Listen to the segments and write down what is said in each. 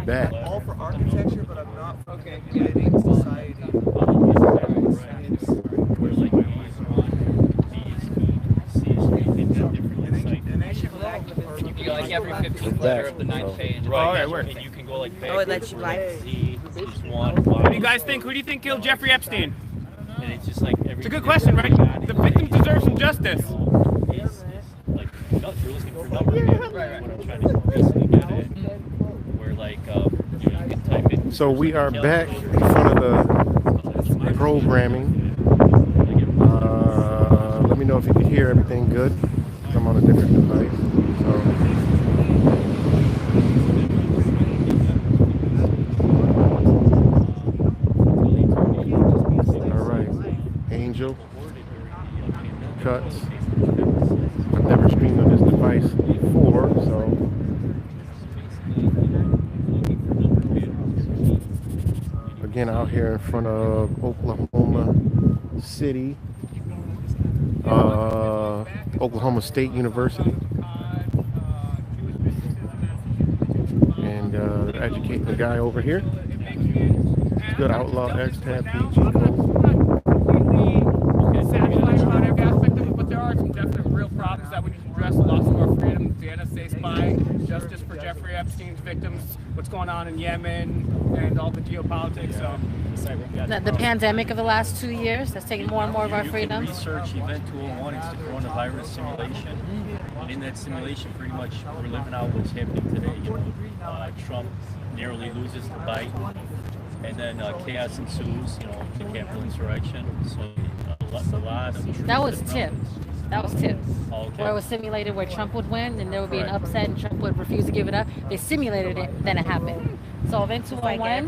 back. All for architecture, but I'm not for creating society. You go like every 15th letter of the 9th page. Right, where? And you can go like Oh, it lets you like. What do you guys think? Who do you think killed Jeffrey Epstein? And it's just like every. It's a good question, right? The victims deserve some justice. Like, you're looking for numbers. Right. What I'm trying to basically get at. Where like, you can type in. So we are back in front of the programming. Let me know if you can hear everything good. I'm on a different device. All right, Angel cuts. I've never streamed on this device before, so. Again, out here in front of Oklahoma City, Oklahoma State University, and they're educating the guy over here. It's good. Outlaw X Tab PG code. Satisfied about every aspect of it, but there are some definite real problems that we need to address. Loss of our freedom, the NSA spying, justice for Jeffrey Epstein's victims, what's going on in Yemen, and all the geopolitics. The pandemic of the last 2 years that's taken more and more of our freedom. Research Event 201, it's the coronavirus simulation. And in that simulation, pretty much we're living out what's happening today. Trump narrowly loses the fight, and then chaos ensues. The Capitol insurrection. So a lot of. That was tip. That was tip. Oh, okay. Where it was simulated where Trump would win and there would be an upset and Trump would refuse to give it up. They simulated it, then it happened. So Event 201,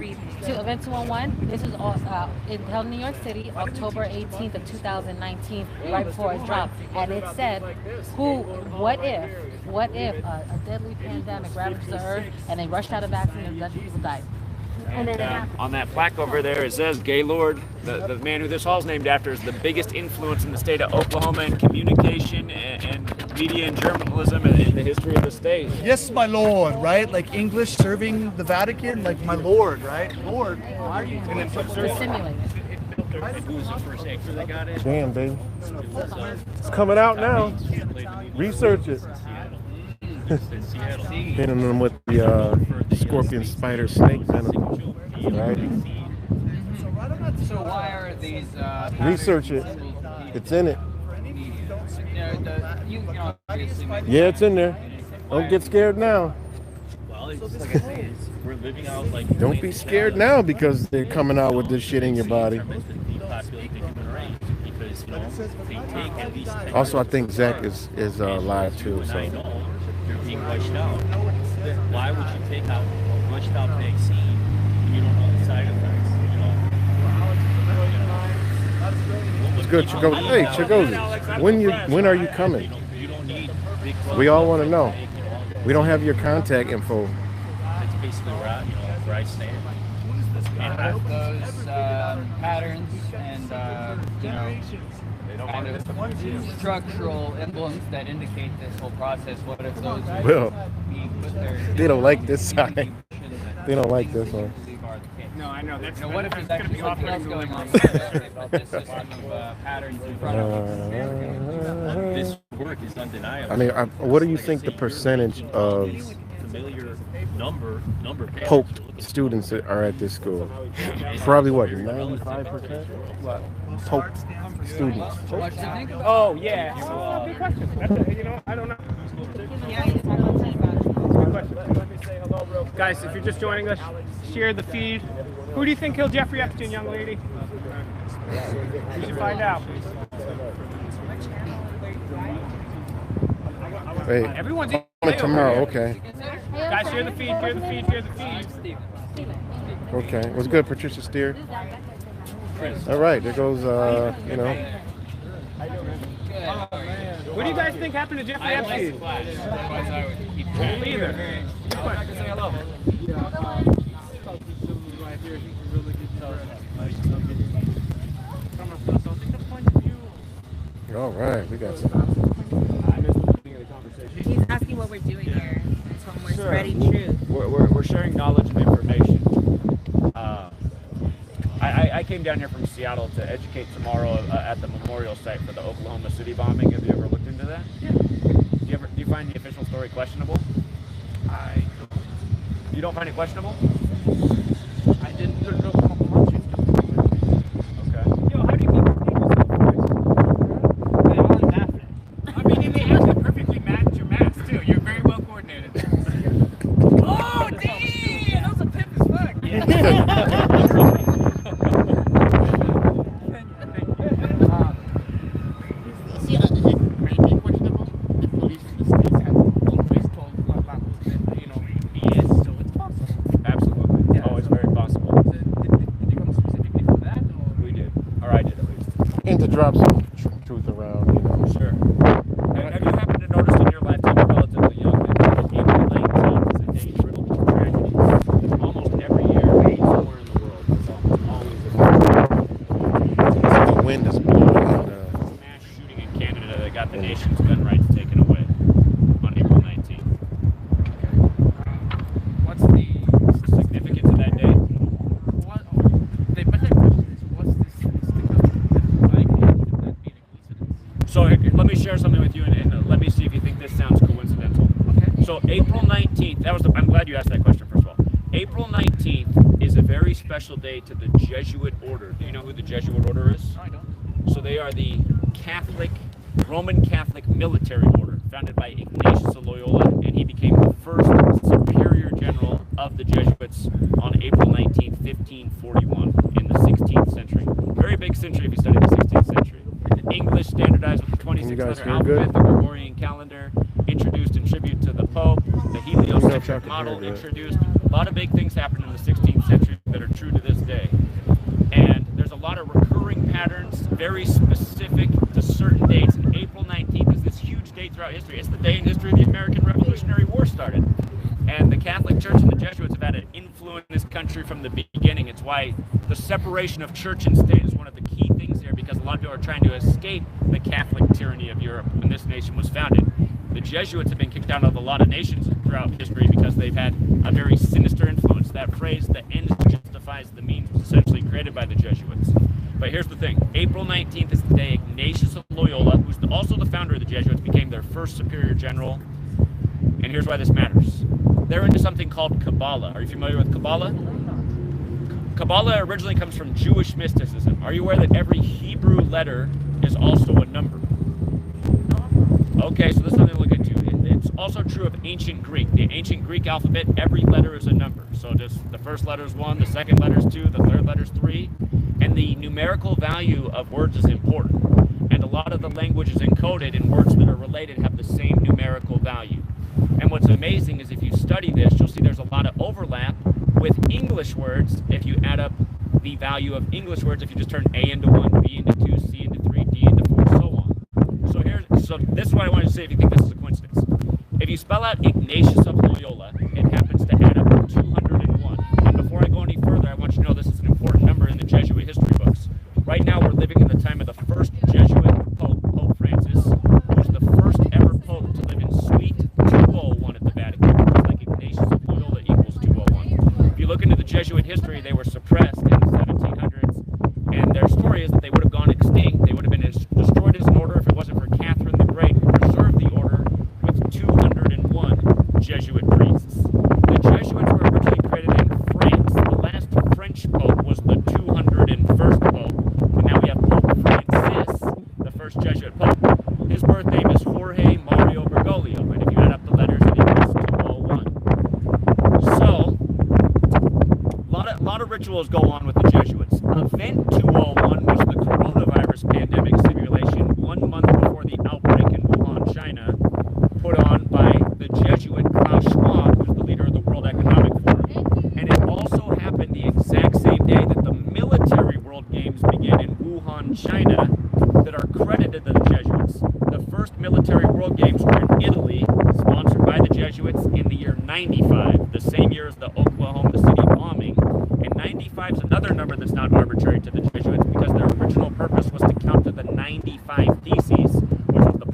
this is all it held in New York City, October 18th of 2019, right before it dropped. And it said, what if a deadly pandemic ravaged the earth and they rushed out of vaccine and a bunch of people died? And then On that plaque over there, it says Gaylord, the man who this hall is named after, is the biggest influence in the state of Oklahoma in communication and media and journalism in the history of the state. Yes, my lord, right? Like English serving the Vatican, like my lord, right? Lord, why are you doing it's simulated. Who was the first actor that got it? Damn, baby. It's coming out now. Research it. Hitting them with the scorpion, spider, snake venom. Right? So why are these? Research it. It's in it. Obviously, Yeah, it's in there. Don't get scared now. Well, it's like I say, we're living out like. Don't be scared now because they're coming out with this shit in your body. Also, I think Zach is live too. So. You're being rushed out. Why would you take out a rushed out vaccine when you don't know the side effects? It's good, Chigozi. Hey, Chigozi, when are you coming? We all want to know. We don't have your contact info. That's basically where I stand. and those patterns and kind of structural emblems that indicate this whole process. What if those Well, being put there? they don't like this side. They don't like this one. No, I know. That's What if that's there's going to actually be something off-putting else to going listeners. on about this system of patterns in front of us? This work is undeniable. I mean, what do you think the percentage of Familiar number poked students that are at this school? Probably what, 95%? Poked students. What you think? Oh, yeah. Oh, good question. That's I don't know. Guys, if you're just joining us, share the feed. Who do you think killed Jeffrey Epstein, young lady? We should find out. Hey, Everyone's coming tomorrow, okay. Guys, share the feed, share the feed, share the feed. Okay, what's good, Patricia Steer? All right, there goes, What do you guys think happened to Jeffrey Epstein? Neither. Good question. All right, we got some. He's asking what we're doing here. So we're spreading truth. We're sharing sharing knowledge and information. I came down here from Seattle to educate tomorrow at the memorial site for the Oklahoma City bombing. Have you ever looked into that? Yeah. Do you find the official story questionable? You don't find it questionable? I didn't look up much into it. Okay. Yo, how do you keep They all laughing. I mean, and they actually perfectly match your mask too. You're very well coordinated. Oh, damn! That was a pimp as fuck. See, maybe questionable. The police in the States have always told Guatemala that, you know, BS, so it's possible. Absolutely. Yeah. Oh, it's very possible. Did they come specifically for that? Or? We did. Or I did at least. And to drop some truth around, you know. Sure. Have you happened to notice in your lifetime, you're relatively young, that April 19th is a day riddled with tragedies? Almost every year, somewhere in the world, it's always The wind is blowing. mass shooting in Canada that got the nation's gun rights taken away on April 19th. What's the Significance of that day? what? The better question is, what's this likely could that be the coincidence? So let me share something with you, and let me see if you think this sounds coincidental. Okay. So April 19th, I'm glad you asked that question, first of all. April 19th is a very special day to the Jesuit order. Do you know who the Jesuit order is? I don't. So they are the Roman Catholic military order founded by Ignatius of Loyola, and he became the first superior general of the Jesuits on April 19th, 1541 in the 16th century. Very big century if you study the 16th century. English standardized with the You guys 26-letter feel alphabet, good? the Gregorian calendar, introduced in tribute to the Pope, the heliocentric model Good. introduced. A lot of big things happened in the 16th century that are true to this day. And there's a lot of recurring patterns, very specific to certain dates. And April 19th is this huge date throughout history. It's the day in history the American Revolutionary War started. And the Catholic Church and the Jesuits have had an influence in this country from the beginning. It's why the separation of church and state is one of the key things here, because a lot of people are trying to escape the Catholic tyranny of Europe when this nation was founded. The Jesuits have been kicked out of a lot of nations throughout history because they've had a very sinister influence. That phrase, the end justifies the means, was essentially created by the Jesuits. But here's the thing. April 19th is the day Ignatius of Loyola, who's also the founder of the Jesuits, became their first superior general. And here's why this matters. They're into something called Kabbalah. Are you familiar with Kabbalah? Kabbalah originally comes from Jewish mysticism. Are you aware that every Hebrew letter is also a number? Okay, so this is something to look into. It's also true of ancient Greek. The ancient Greek alphabet, every letter is a number. So just the first letter is 1, the second letter is 2, the third letter is 3. And the numerical value of words is important. And a lot of the languages encoded in words that are related have the same numerical value. And what's amazing is if you study this, you'll see there's a lot of overlap with English words. If you add up the value of English words, if you just turn A into 1, B into 2, C into 3, D into 4, so on. So this is what I wanted to say if you think this is a coincidence. If you spell out Ignatius of Loyola, it happens to add up to 201. And before I go any further, I want you to know this is an important number in the Jesuit history books. Right now we're living in the time of the first Jesuit Pope, Pope Francis, who was the first ever Pope to live in Suite 201 at the Vatican. Like Ignatius of Loyola equals 201. If you look into the Jesuit history, they were suppressed in the 1700s, and their story is that they would have gone extinct. They would have been destroyed as an order if it wasn't for Catherine the Great, who preserved the order with 201 Jesuit priests. The Jesuits were originally created in France. The last French Pope was the 201st Pope, and now we have Pope Francis, the first Jesuit Pope. His birth name is Jorge Mario Bergoglio, and if you add up the letters, it equals 201. So, a lot of rituals go on with the Jesuits. Event 201 was the coronavirus pandemic simulation 1 month before the outbreak in Wuhan, China, put on by the Jesuit Klaus Schwab, who's the leader of the World Economic Forum. And it also happened the exact same day that the military World Games began in Wuhan, China, that are credited to the Jesuits. The first military World Games were in Italy, sponsored by the Jesuits in the year 95, the same year as the Oklahoma City bombing. And 95 is another number that's not arbitrary to the Jesuits because their original purpose was to count to the 95 Theses, which was the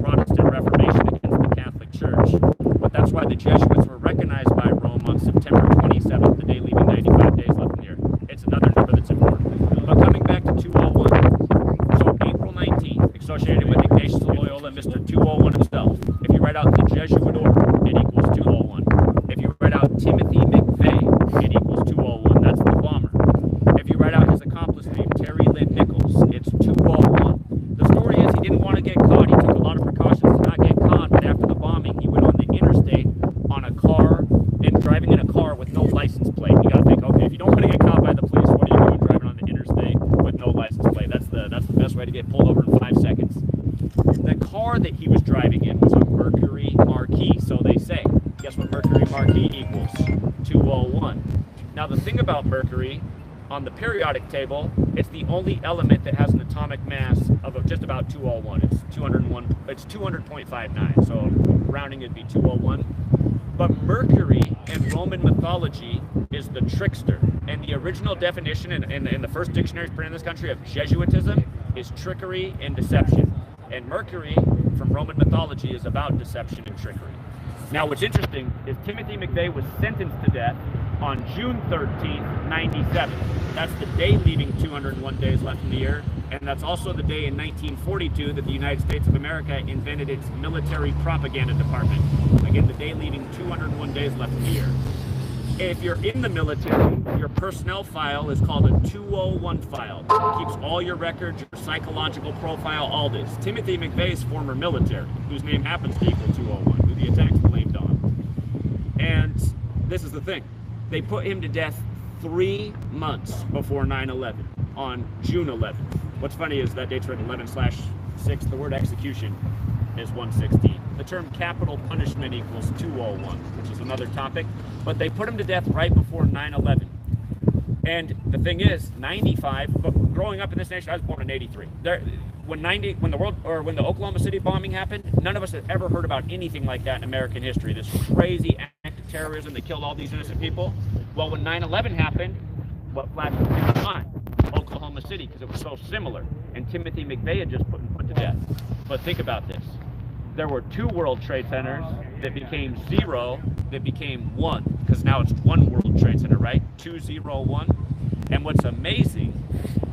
on. Now the thing about mercury, on the periodic table, it's the only element that has an atomic mass of just about 201. It's 201. It's 200.59. So rounding it'd be 201. But Mercury in Roman mythology is the trickster, and the original definition in the first dictionary printed in this country of Jesuitism is trickery and deception. And Mercury from Roman mythology is about deception and trickery. Now, what's interesting is Timothy McVeigh was sentenced to death on June 13th, 97. That's the day leaving 201 days left in the year, and that's also the day in 1942 that the United States of America invented its military propaganda department. Again, the day leaving 201 days left in the year. If you're in the military, your personnel file is called a 201 file. It keeps all your records, your psychological profile, all this. Timothy McVeigh's former military, whose name happens to equal 201, who the attack's blamed on. And this is the thing. They put him to death 3 months before 9/11, on June 11th. What's funny is that date's written 11/6. The word execution is 116. The term capital punishment equals 201, which is another topic. But they put him to death right before 9/11. And the thing is, 95. But growing up in this nation, I was born in '83. When the Oklahoma City bombing happened, none of us had ever heard about anything like that in American history. This crazy act of terrorism that killed all these innocent people. Well, when 9/11 happened, what flashed through my mind? Oklahoma City, because it was so similar. And Timothy McVeigh had just been put to death. But think about this. There were 2 World Trade Centers that became 0, that became 1, because now it's 1 World Trade Center, right? 201. And what's amazing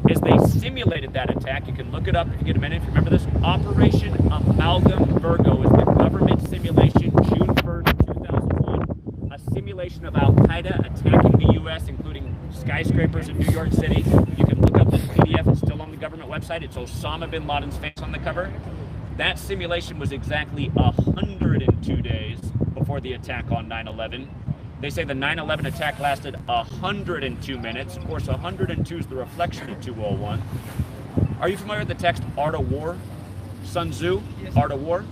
is they simulated that attack. You can look it up if you get a minute. If you remember this, Operation Amalgam Virgo is the government simulation, June 1st, 2001. A simulation of Al Qaeda attacking the U.S., including skyscrapers in New York City. You can look up this PDF. It's still on the government website. It's Osama bin Laden's face on the cover. That simulation was exactly 102 days before the attack on 9/11. They say the 9/11 attack lasted 102 minutes. Of course, 102 is the reflection of 201. Are you familiar with the text Art of War? Sun Tzu, Art of War?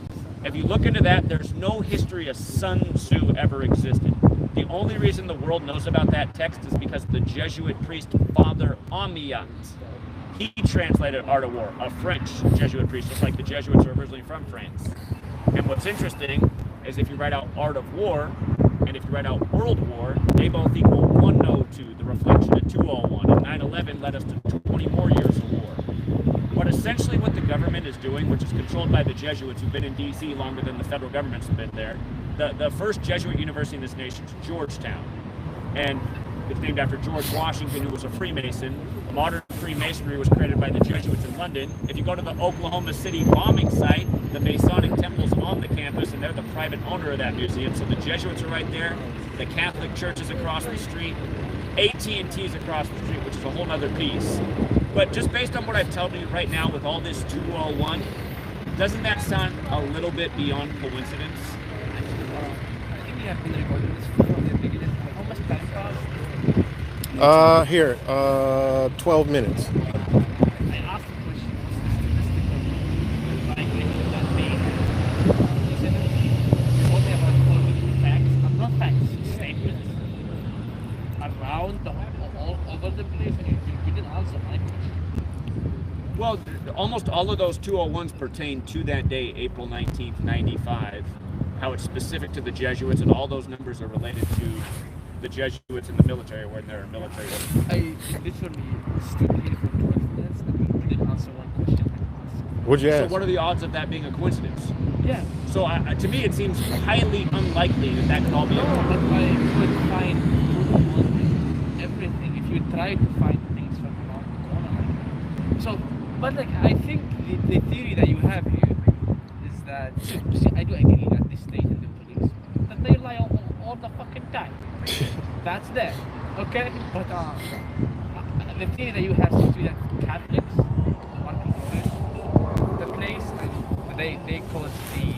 If you look into that, there's no history of Sun Tzu ever existed. The only reason the world knows about that text is because the Jesuit priest Father Amiot, he translated Art of War, a French Jesuit priest, just like the Jesuits are originally from France. And what's interesting is if you write out Art of War, and if you write out World War, they both equal 102, the reflection of 201, and 9/11 led us to 20 more years of war. But essentially what the government is doing, which is controlled by the Jesuits who've been in D.C. longer than the federal government's been there, the first Jesuit university in this nation is Georgetown. And it's named after George Washington, who was a Freemason. Modern Freemasonry was created by the Jesuits in London. If you go to the Oklahoma City bombing site, the Masonic temple's on the campus, and they're the private owner of that museum. So the Jesuits are right there. The Catholic Church is across the street. AT&T is across the street, which is a whole other piece. But just based on what I've told you right now with all this 201, doesn't that sound a little bit beyond coincidence? I think we have been recording this from the beginning. How much time passed? Here, 12 minutes. I asked the question, like that day, he said you told me about following facts, not facts, statements around all over the place, and you didn't answer my question. Well, almost all of those 201s pertain to that day, April 19th, 95, how it's specific to the Jesuits, and all those numbers are related to the Jesuits in the military when they're in military. I literally stood here for 12 minutes and didn't answer one question. What'd you So ask? what are the odds of that being a coincidence? Yeah. So to me, it seems highly unlikely that that could all be No, a but I could find everything if you try to find things from around the corner. So, but like I think the theory that you have here is that see, I do agree that the state and the police that they lie all the fucking time. That's there, okay? But the theory that you have seems to be that Catholics want to protect the place, and they caused the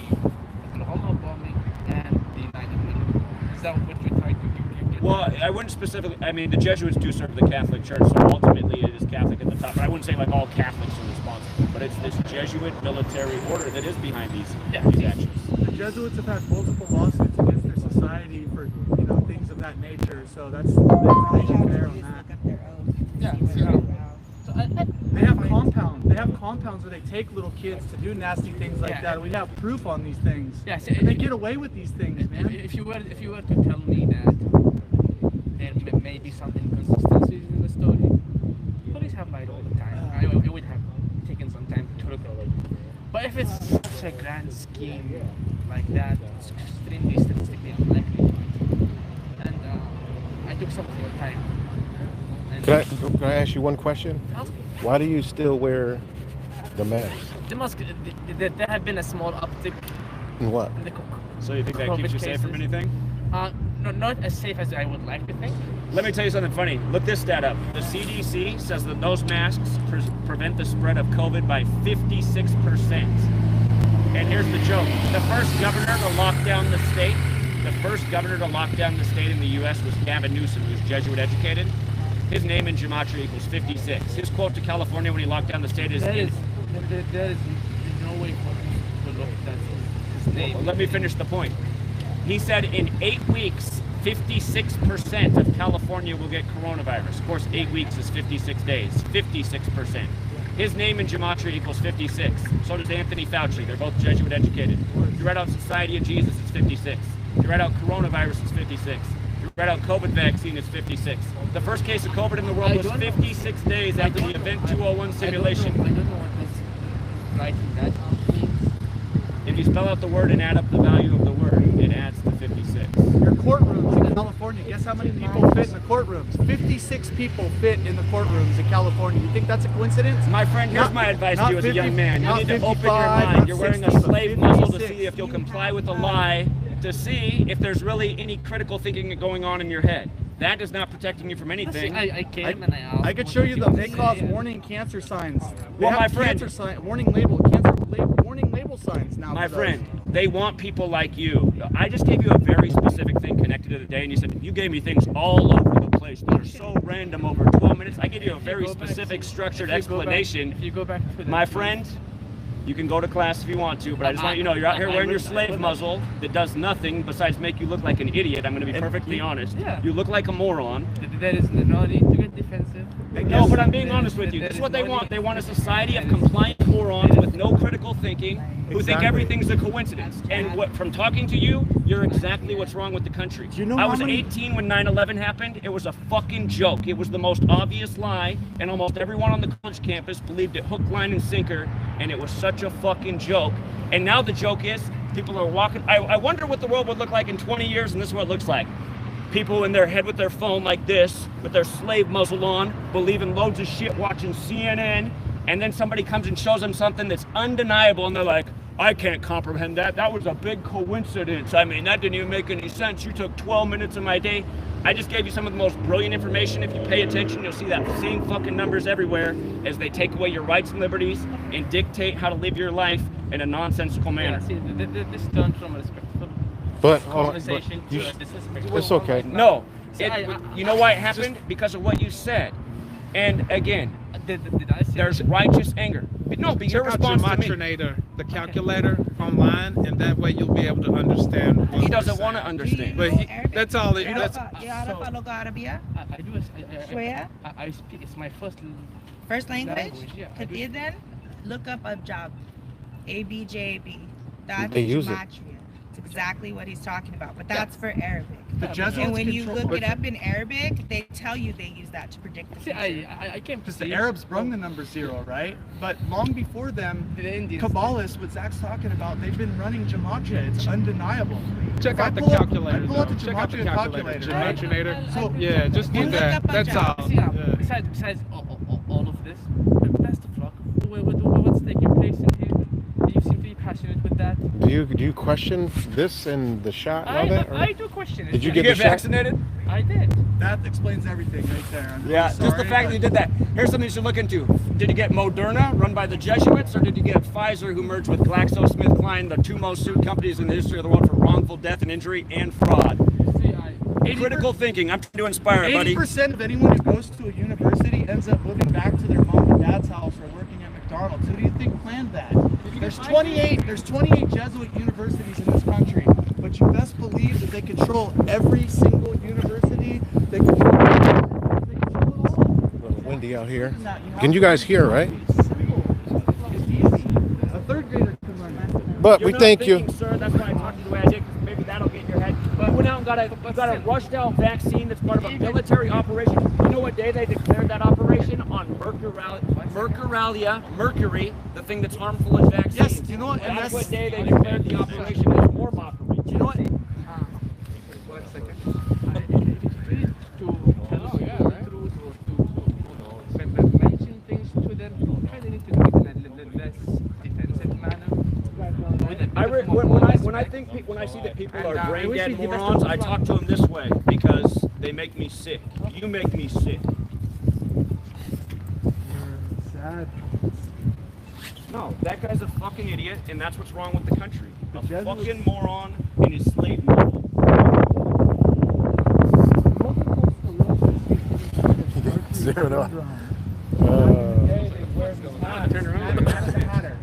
Oklahoma bombing and the 9/11. Is that what you're trying to do? Well, I wouldn't specifically, I mean, the Jesuits do serve the Catholic Church, so ultimately it is Catholic at the top. But I wouldn't say like all Catholics are responsible, but it's this Jesuit military order that is behind these actions. The Jesuits have had multiple lawsuits against their society for, and things of that nature. So that's information there on that. Yeah. So They have compounds. They have compounds where they take little kids to do nasty things like Yeah. that. We have proof on these things. Yeah, so And they get away with these things, man. if you were to tell me that there may be some inconsistencies in the story, police have lied all the time. It would have taken some time to look at it. But if it's such a grand scheme like that, it's extremely statistically unlikely. And I took some more time. And Can I ask you one question? Why do you still wear the mask? there have been a small uptick And what? in the So you think that COVID keeps you safe from cases. anything? Not as safe as I would like to think. Let me tell you something funny. Look this stat up. The CDC says that those masks prevent the spread of COVID by 56%. And here's the joke. The first governor to lock down the state, in the U.S. was Gavin Newsom, who's Jesuit educated. His name in gematria equals 56. His quote to California when he locked down the state is, There is no way for me to look at his name. Well, let me finish the point. He said in 8 weeks, 56% of California will get coronavirus. Of course, 8 weeks is 56 days. 56%. His name in gematria equals 56. So does Anthony Fauci. They're both Jesuit educated. If you write out Society of Jesus, it's 56. If you write out coronavirus, it's 56. If you write out COVID vaccine, it's 56. The first case of COVID in the world was 56 days after the Event 201 simulation. I don't know what this writing that means. If you spell out the word and add up the value of the word, it adds to 56. Your courtrooms in California, guess how many people fit in the courtrooms? 56 people fit in the courtrooms in California. You think that's a coincidence? My friend, here's Not- my advice to not you as a 50 young man. You not need to open your 55, mind. not You're wearing 60, a but slave muzzle to 56. see if you'll comply with a lie, to see if there's really any critical thinking going on in your head. That is not protecting you from anything. I came and I asked. I could show you them. They cause warning cancer signs. They Well, have my friend- cancer sign, warning label signs now. My for those. friend, they want people like you. I just gave you a very specific thing connected to the day, and you said, you gave me things all over the place that are so random over 12 minutes. I gave you a very specific, structured explanation. If you go back to the My friend, you can go to class if you want to, but I just want you to know, you're out here wearing your slave muzzle that does nothing besides make you look like an idiot. I'm going to be perfectly honest. Yeah. You look like a moron. There is no need to get defensive. No, but I'm being honest with you. This is what they want. They want a society of compliant morons with no critical thinking who think Exactly. everything's a coincidence. And what, from talking to you, you're exactly what's wrong with the country. Do you know I how was many- 18 when 9/11 happened. It was a fucking joke. It was the most obvious lie, and almost everyone on the college campus believed it hook, line, and sinker, and it was such a fucking joke. And now the joke is, people are walking. I wonder what the world would look like in 20 years, and this is what it looks like. People in their head with their phone like this, with their slave muzzle on, believing loads of shit, watching CNN, and then somebody comes and shows them something that's undeniable, and they're like, I can't comprehend that. That was a big coincidence. I mean, that didn't even make any sense. You took 12 minutes of my day. I just gave you some of the most brilliant information. If you pay attention, you'll see that same fucking numbers everywhere as they take away your rights and liberties and dictate how to live your life in a nonsensical Yeah, manner. see, this turned from a respectful But conversation you to a sh- disrespectful. it's okay. No, See, you know why it happened? Because of what you said. And again, Did I say there's righteous anger. No, but your Check out response to me. Gematria, the calculator online, and that way you'll be able to understand. what He we're doesn't saying. want to understand. But that's all. That's يعرف اللغة العربية I do. شوية I speak. It's my first first language yeah. I طب do. إذن look up Abjad ABJB that's They use it. gematria. It's exactly what he's talking about, but that's for Arabic. The Jesuits And when you control- look it up in Arabic, they tell you they use that to predict the See, future. I came to Because see the Arabs brung the number 0, right? But long before them, The Indians. Kabbalists, what Zach's talking about, they've been running gematria. It's undeniable. check If I out the pull up- calculator. I pull up though. the Check out the gematria calculator. calculator, right? Gematria. So- Yeah, just do Look that. up That's Abjad. all. See, Yeah. besides all of this, that's the flock. What's taking place in here? You seem to be passionate with that. Do you question this and the shot and all that? or- I do question it. Did you Did you get get the shot? vaccinated? I did. That explains everything right there. I'm Yeah, really just the sorry, fact but- that you did that. Here's something you should look into. Did you get Moderna, run by the Jesuits, or did you get Pfizer, who merged with GlaxoSmithKline, the two most sued companies in the history of the world for wrongful death and injury and fraud? See, Critical thinking. I'm trying to inspire it, buddy. 80% of anyone who goes to a university ends up moving back to their mom and dad's house or working at McDonald's. Who do you think planned that? There's 28 Jesuit universities in this country, but but you best believe that they control every single university. They control it all. A little windy out here. Can you guys hear, right? It's easy. A third grader can learn that. But You're we not thank thinking, you. sir. That's why I talked to you the way I did, 'cause maybe that'll get in your head. But you went out and got a rushed out vaccine that's part of a military operation. You know what day they declared that operation? On mercury, the thing that's harmful in vaccines. Yes, you know what? And That's that's what day they declared the operation as war mockery. you know what? One second. It is good to tell the truth or to mention things to them. Try to need to do it in a less defensive manner. When I see that people And, are brain I wish dead we did morons, best I of talk to them this way because they make me sick. You make me sick. Sad. No, that guy's a fucking idiot, and that's what's wrong with the country. A Jesuits- fucking moron in his slave model. Zero up. Turn around. Doesn't matter.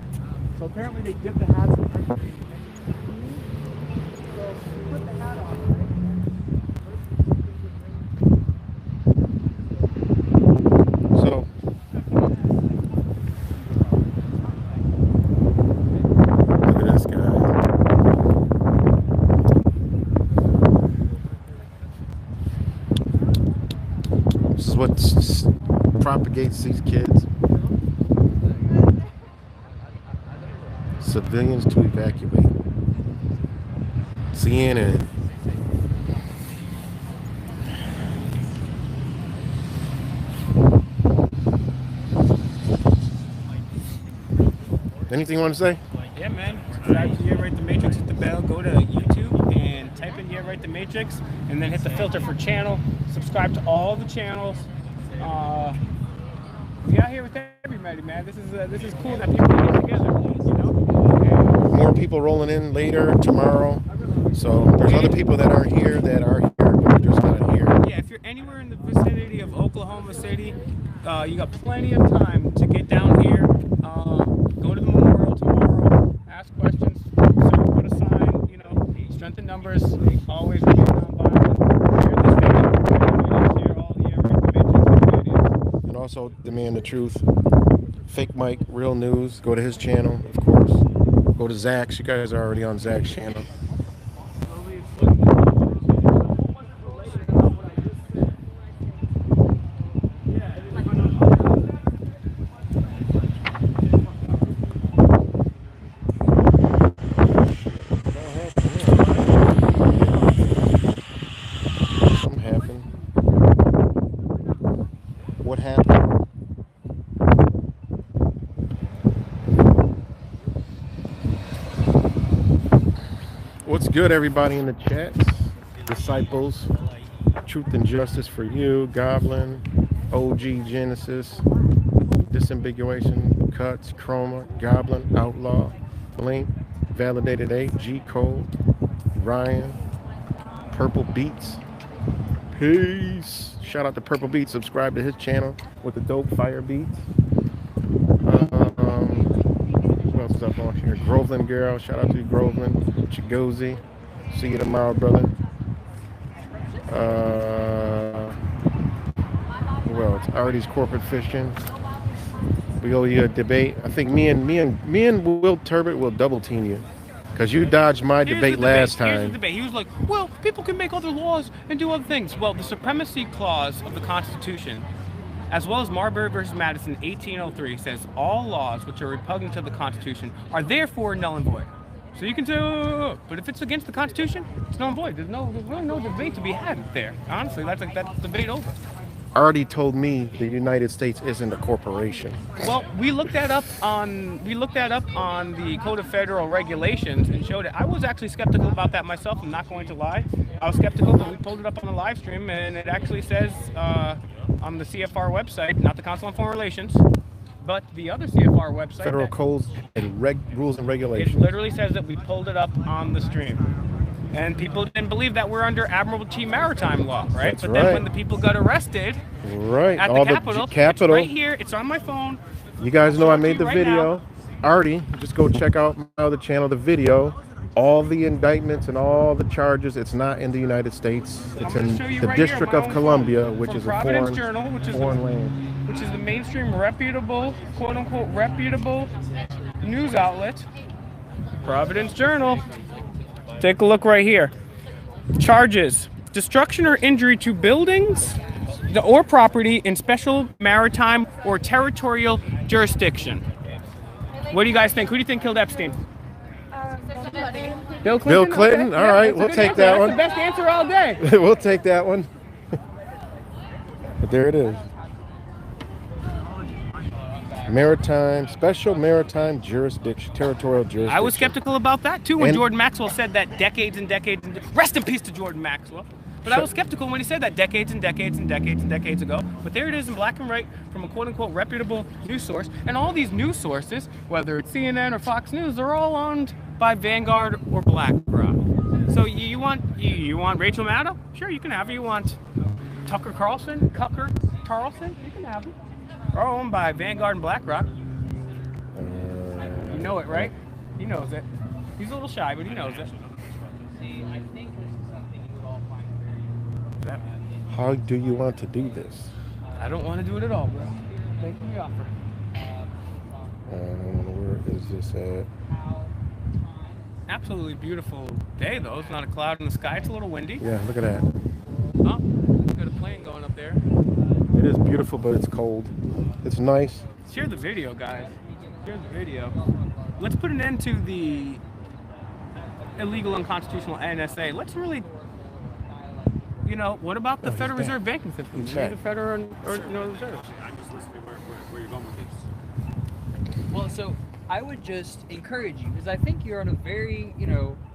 So apparently they dip the hats in mercury. So put the hat on. So look at this guy. This is what propagates these kids. Civilians to evacuate. CNN. Anything you want to say? Yeah, man. Subscribe to Year Right the Matrix, hit the bell, go to YouTube and type in Year Right the Matrix, and then hit the filter for channel. Subscribe to all the channels. We out here with everybody, man. This is cool that people get together, you know? More people rolling in later tomorrow. So there's other people that aren't here that are here, but they're just not here. Yeah, if you're anywhere in the vicinity of Oklahoma City, you got plenty of time to get down here. Go to the memorial tomorrow. Ask questions. So put a sign. You know, strength in numbers. Always remain nonviolent. Share this video. Share all the videos. And also demand the truth. Fake Mike, Real News. Go to his channel, of course. Go to Zach's. You guys are already on Zach's channel. Something happened. What happened? What's good, everybody in the chats? Disciples, Truth and Justice for You, Goblin, OG Genesis, Disambiguation, Cuts, Chroma, Goblin, Outlaw, Blink, Validated 8, G Code, Ryan, Purple Beats. Peace. Shout out to Purple Beats. Subscribe to his channel with the dope fire beats. Who else is up on here? Groveland Girl. Shout out to you, Groveland. Chigozi. See you tomorrow, brother. Who else? Artie's Corporate Fishing. We owe you a debate. I think me and Will Turbot will double team you. Because you dodged my debate last Here's the time. debate. He was like, well, people can make other laws and do other things. Well, the Supremacy Clause of the Constitution, as well as Marbury versus Madison 1803, says all laws which are repugnant to the Constitution are therefore null and void. So you can say, oh, but if it's against the Constitution, it's null and void. There's really no debate to be had there. Honestly, that's debate over. Artie told me the United States isn't a corporation. Well, we looked that up on the Code of Federal Regulations and showed it. I was actually skeptical about that myself. I'm not going to lie. I was skeptical, but we pulled it up on the live stream, and it actually says on the CFR website, not the Council on Foreign Relations, but the other CFR website. Federal codes and rules and It regulations. literally says that we pulled it up on the stream. And people didn't believe that we're under Admiralty Maritime Law, right? That's but then right. when the people got arrested Right. at All the Capitol, it's Capitol. right here, it's on my phone. You guys know I made the Right video. Artie, just go check out my other channel, the video all the indictments and all the charges. It's not in the United States. It's in the District of Columbia, which is a Providence Journal, foreign land. which is the mainstream reputable, quote unquote, reputable news outlet. Providence Journal. Take a look right here. Charges: destruction or injury to buildings or property in special maritime or territorial jurisdiction. What do you guys think? Who do you think killed Epstein? Bill Clinton. Bill Clinton? Okay. All Yeah, right, that's a we'll good take answer. that That's one. the best answer all day. We'll take that one. But there it is. Special maritime jurisdiction, territorial jurisdiction. I was skeptical about that too when And- Jordan Maxwell said that decades and decades and rest in peace to Jordan Maxwell. But I was skeptical when he said that decades and decades and decades and decades ago. But there it is in black and white from a quote unquote reputable news source. And all these news sources, whether it's CNN or Fox News, they're all owned by Vanguard or BlackRock. So you want Rachel Maddow? Sure, you can have her. You want Tucker Carlson? You can have her. They're all owned by Vanguard and BlackRock. You know it, right? He knows it. He's a little shy, but he knows it. How do you want to do this? I don't want to do it at all, bro. Make me offer. Where is this at? Absolutely beautiful day, though. It's not a cloud in the sky. It's a little windy. Yeah, look at that. Oh, got a plane going up there. It is beautiful, but it's cold. It's nice. Share the video, guys. Share the video. Let's put an end to the illegal, unconstitutional NSA. Let's really, what about the Federal Reserve banking system? Do you need the Federal or no Reserve? I'm just listening where you're going with this. Well, so I would just encourage you, because I think you're on a very,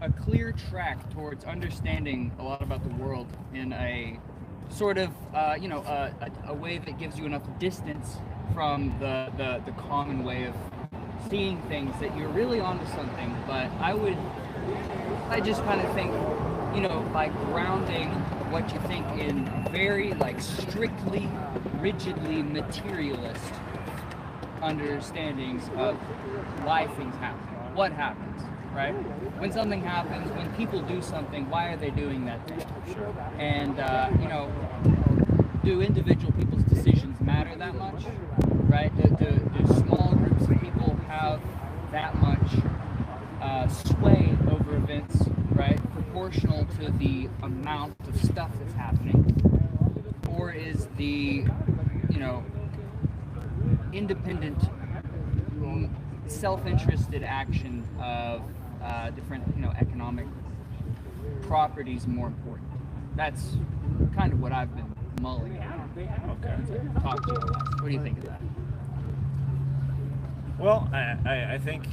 a clear track towards understanding a lot about the world in a sort of, a way that gives you enough distance from the common way of seeing things, that you're really onto something. But I just kind of think, by grounding what you think in very, strictly, rigidly materialist understandings of why things happen, what happens, right? When something happens, when people do something, why are they doing that thing? And, do individual people's decisions matter that much, right? Do small groups of people have that much sway over events, right? Proportional to the amount of stuff that's happening? Or is the, independent, self-interested action of different, economic properties more important? That's kind of what I've been mulling. Okay. Talk to you. What do you think of that? Well, I think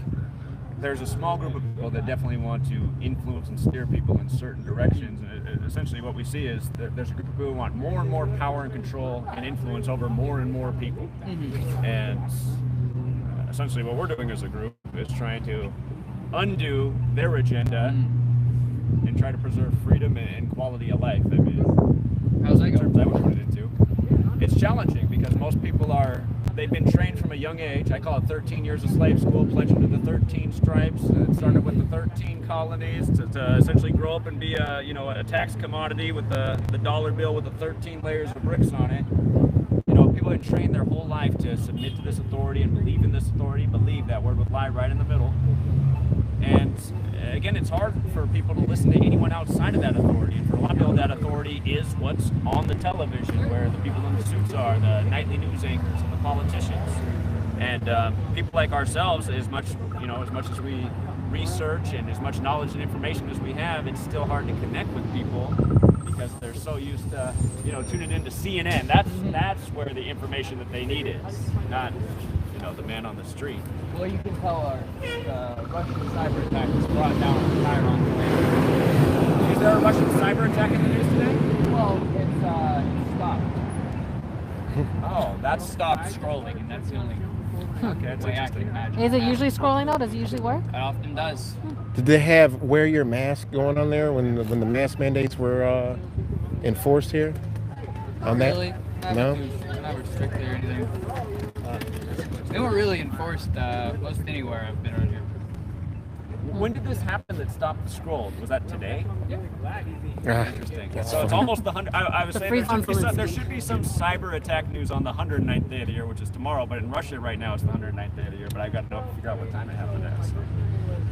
there's a small group of people that definitely want to influence and steer people in certain directions. And essentially what we see is that there's a group of people who want more and more power and control and influence over more and more people. Mm-hmm. And essentially what we're doing as a group is trying to undo their agenda and try to preserve freedom and quality of life. I mean, how's that going? I would put it into. It's challenging because most people they've been trained from a young age. I call it 13 years of slave school, pledging to the 13 stripes. It started with the 13 colonies to essentially grow up and be a tax commodity with the dollar bill with the 13 layers of bricks on it. People have been trained their whole life to submit to this authority and believe in this authority, believe that word would lie right in the middle. And again, it's hard for people to listen to anyone outside of that authority. And for a lot of people, that authority is what's on the television, where the people in the suits are, the nightly news anchors and the politicians. And people like ourselves, as much as we research and as much knowledge and information as we have, it's still hard to connect with people because they're so used to, tuning into CNN. That's where the information that they need is, not, the man on the street. Well, you can tell our Russian cyber attack has brought down Chiron today. Is there a Russian cyber attack in the news today? Well, it's stopped. Oh, that's Stopped scrolling, and that's the only way I can imagine. Is it usually scrolling though? Does it usually work? It often does. Did they have wear your mask going on there when the mask mandates were enforced here? On that? Really? No? Never strictly or anything. They weren't really enforced most anywhere I've been around here. When did this happen that stopped the scroll? Was that today? Interesting. That's So it's funny. almost the 100. I was saying there should be some cyber attack news on the 109th day of the year, which is tomorrow. But in Russia right now, it's the 109th day of the year. But I got to figure out what time it happened at. So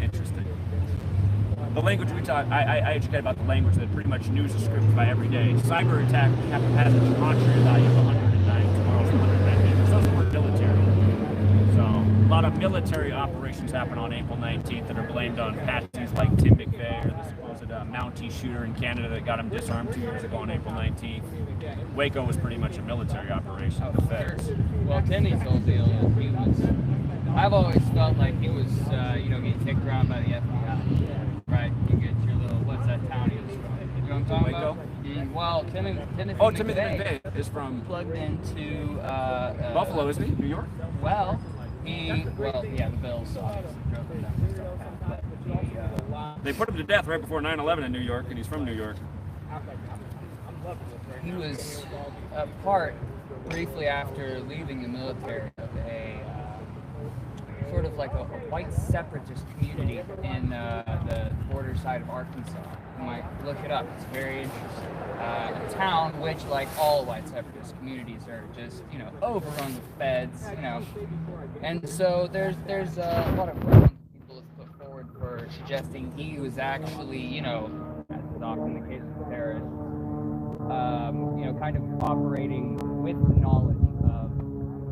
interesting. The language we talk, I educate about the language that pretty much news is scripted by every day. Cyber attack has a gematria value of 109. Tomorrow's the 109th day. So it's more military. So a lot of military operations happen on April 19th that are blamed on patsies like Tim McVeigh or the supposed Mountie shooter in Canada that got him disarmed 2 years ago on April 19th. Waco was pretty much a military operation. The feds. Well, Timmy's whole deal, he was. I've always felt like he was, getting kicked around by the FBI. Right, you get your little, what's that town he was from? You know what I'm talking Waco? about? Well, Timothy Timothy McVeigh is from plugged into Buffalo, isn't he? New York? Well, the Bills obviously drove him down and stuff. But They put him to death right before 9/11 in New York, and he's from New York. he was a part, briefly after leaving the military, of a sort of like a white separatist community in the border side of Arkansas. You might look it up. It's very interesting. A town which, like all white separatist communities, are just overrun with feds. And so there's a lot of ground people have put forward for suggesting he was actually, as is often the case with terrorists, kind of operating with the knowledge of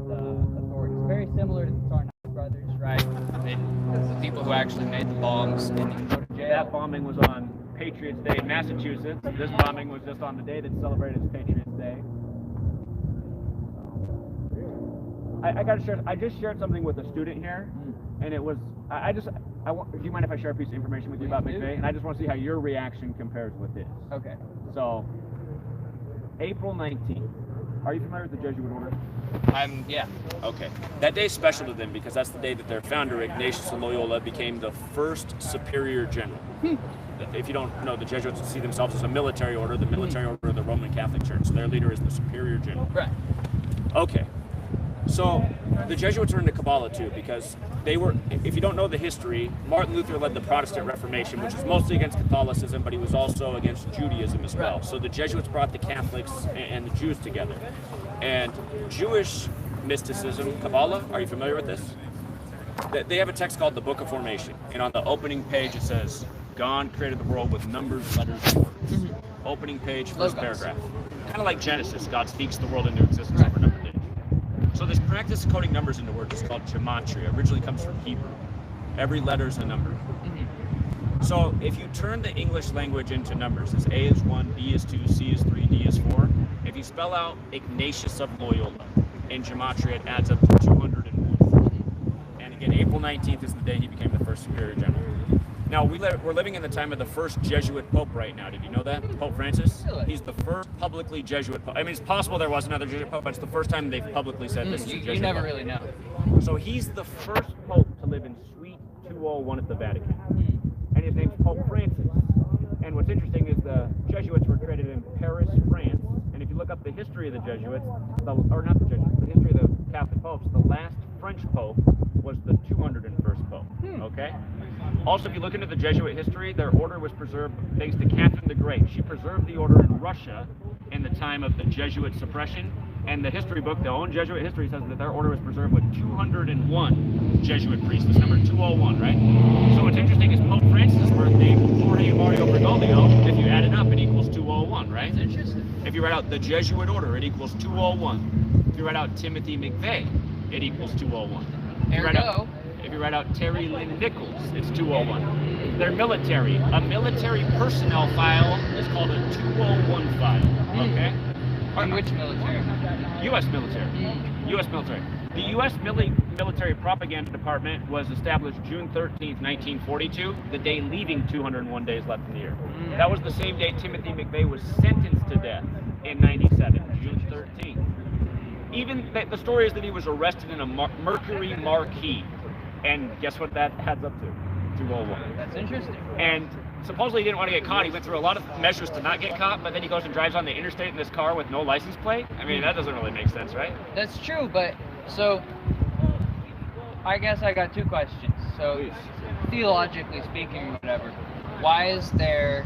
the authorities. Very similar to the Tsarnaev brothers, right? The people who actually made the bombs and go to jail. That bombing was on Patriots Day in Massachusetts. This bombing was just on the day that celebrated as Patriots Day. I got to share. I just shared something with a student here, and it was. Do you mind if I share a piece of information with you about McVeigh? And I just want to see how your reaction compares with his. Okay. So, April 19th. Are you familiar with the Jesuit order? Yeah. Okay. That day's special to them because that's the day that their founder, Ignatius of Loyola, became the first superior general. If you don't know, the Jesuits see themselves as a military order, the military order of the Roman Catholic Church. So their leader is the superior general. Right. Okay. So the Jesuits are into Kabbalah too because they were, if you don't know the history, Martin Luther led the Protestant Reformation, which was mostly against Catholicism, but he was also against Judaism as well. So the Jesuits brought the Catholics and the Jews together. And Jewish mysticism, Kabbalah, are you familiar with this? They have a text called the Book of Formation. And on the opening page it says, God created the world with numbers, letters, and words. Opening page, first paragraph. Kind of like Genesis, God speaks the world into existence over number days. So this practice of coding numbers into words is called gematria. Originally comes from Hebrew. Every letter is a number. So if you turn the English language into numbers, as A is 1, B is 2, C is 3, D is 4, if you spell out Ignatius of Loyola in gematria, it adds up to 201. And again, April 19th is the day he became the first superior general. Now, we're living in the time of the first Jesuit Pope right now. Did you know that? Pope Francis? He's the first publicly Jesuit Pope. I mean, it's possible there was another Jesuit Pope, but it's the first time they've publicly said this is a Jesuit You never Pope. really know. So he's the first Pope to live in Suite 201 at the Vatican. And his name's Pope Francis. And what's interesting is the Jesuits were created in Paris, France. And if you look up the history of the Jesuits, or not the Jesuits, the history of the Catholic popes, the last French Pope was the 201st Pope. Okay? Also, if you look into the Jesuit history, their order was preserved thanks to Catherine the Great. She preserved the order in Russia in the time of the Jesuit suppression. And the history book, their own Jesuit history, says that their order was preserved with 201 Jesuit priests. This number 201, right? So what's interesting is Pope Francis' birthday, Jorge Mario Bergoglio, if you add it up, it equals 201, right? That's interesting. If you write out the Jesuit order, it equals 201. If you write out Timothy McVeigh, it equals 201. If you write out Terry Lynn Nichols, it's 201. They're military. A military personnel file is called a 201 file, okay? And which military? U.S. military. U.S. military. The U.S. Military Propaganda Department was established June 13th, 1942, the day leaving 201 days left in the year. That was the same day Timothy McVeigh was sentenced to death in 97, June 13th. Even the story is that he was arrested in a Mercury Marquis. And guess what that adds up to? 201. That's interesting. And supposedly he didn't want to get caught. He went through a lot of measures to not get caught, but then he goes and drives on the interstate in this car with no license plate. I mean, that doesn't really make sense, right? That's true, but so I guess I got two questions. So theologically speaking, or whatever, why is there?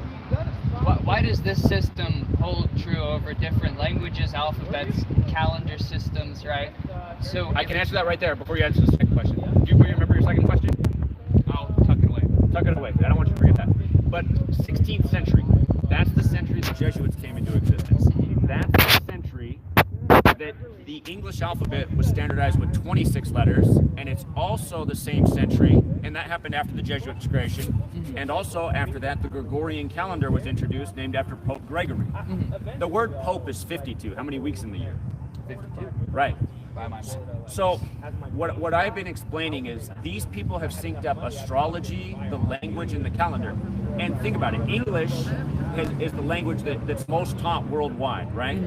Why does this system hold true over different languages, alphabets, calendar systems, right? So I can answer that right there before you answer the second question. Do you remember your second question? I'll tuck it away. Tuck it away. I don't want you to forget that. But 16th century, that's the century the Jesuits came into existence. That's the century that the English alphabet was standardized with 26 letters, and it's also the same century, and that happened after the Jesuits' creation, and also after that the Gregorian calendar was introduced, named after Pope Gregory. The word pope is 52. How many weeks in the year? 52. Right. By my math. So what I've been explaining is these people have synced up astrology, the language, and the calendar. And think about it, English is the language that's most taught worldwide, right?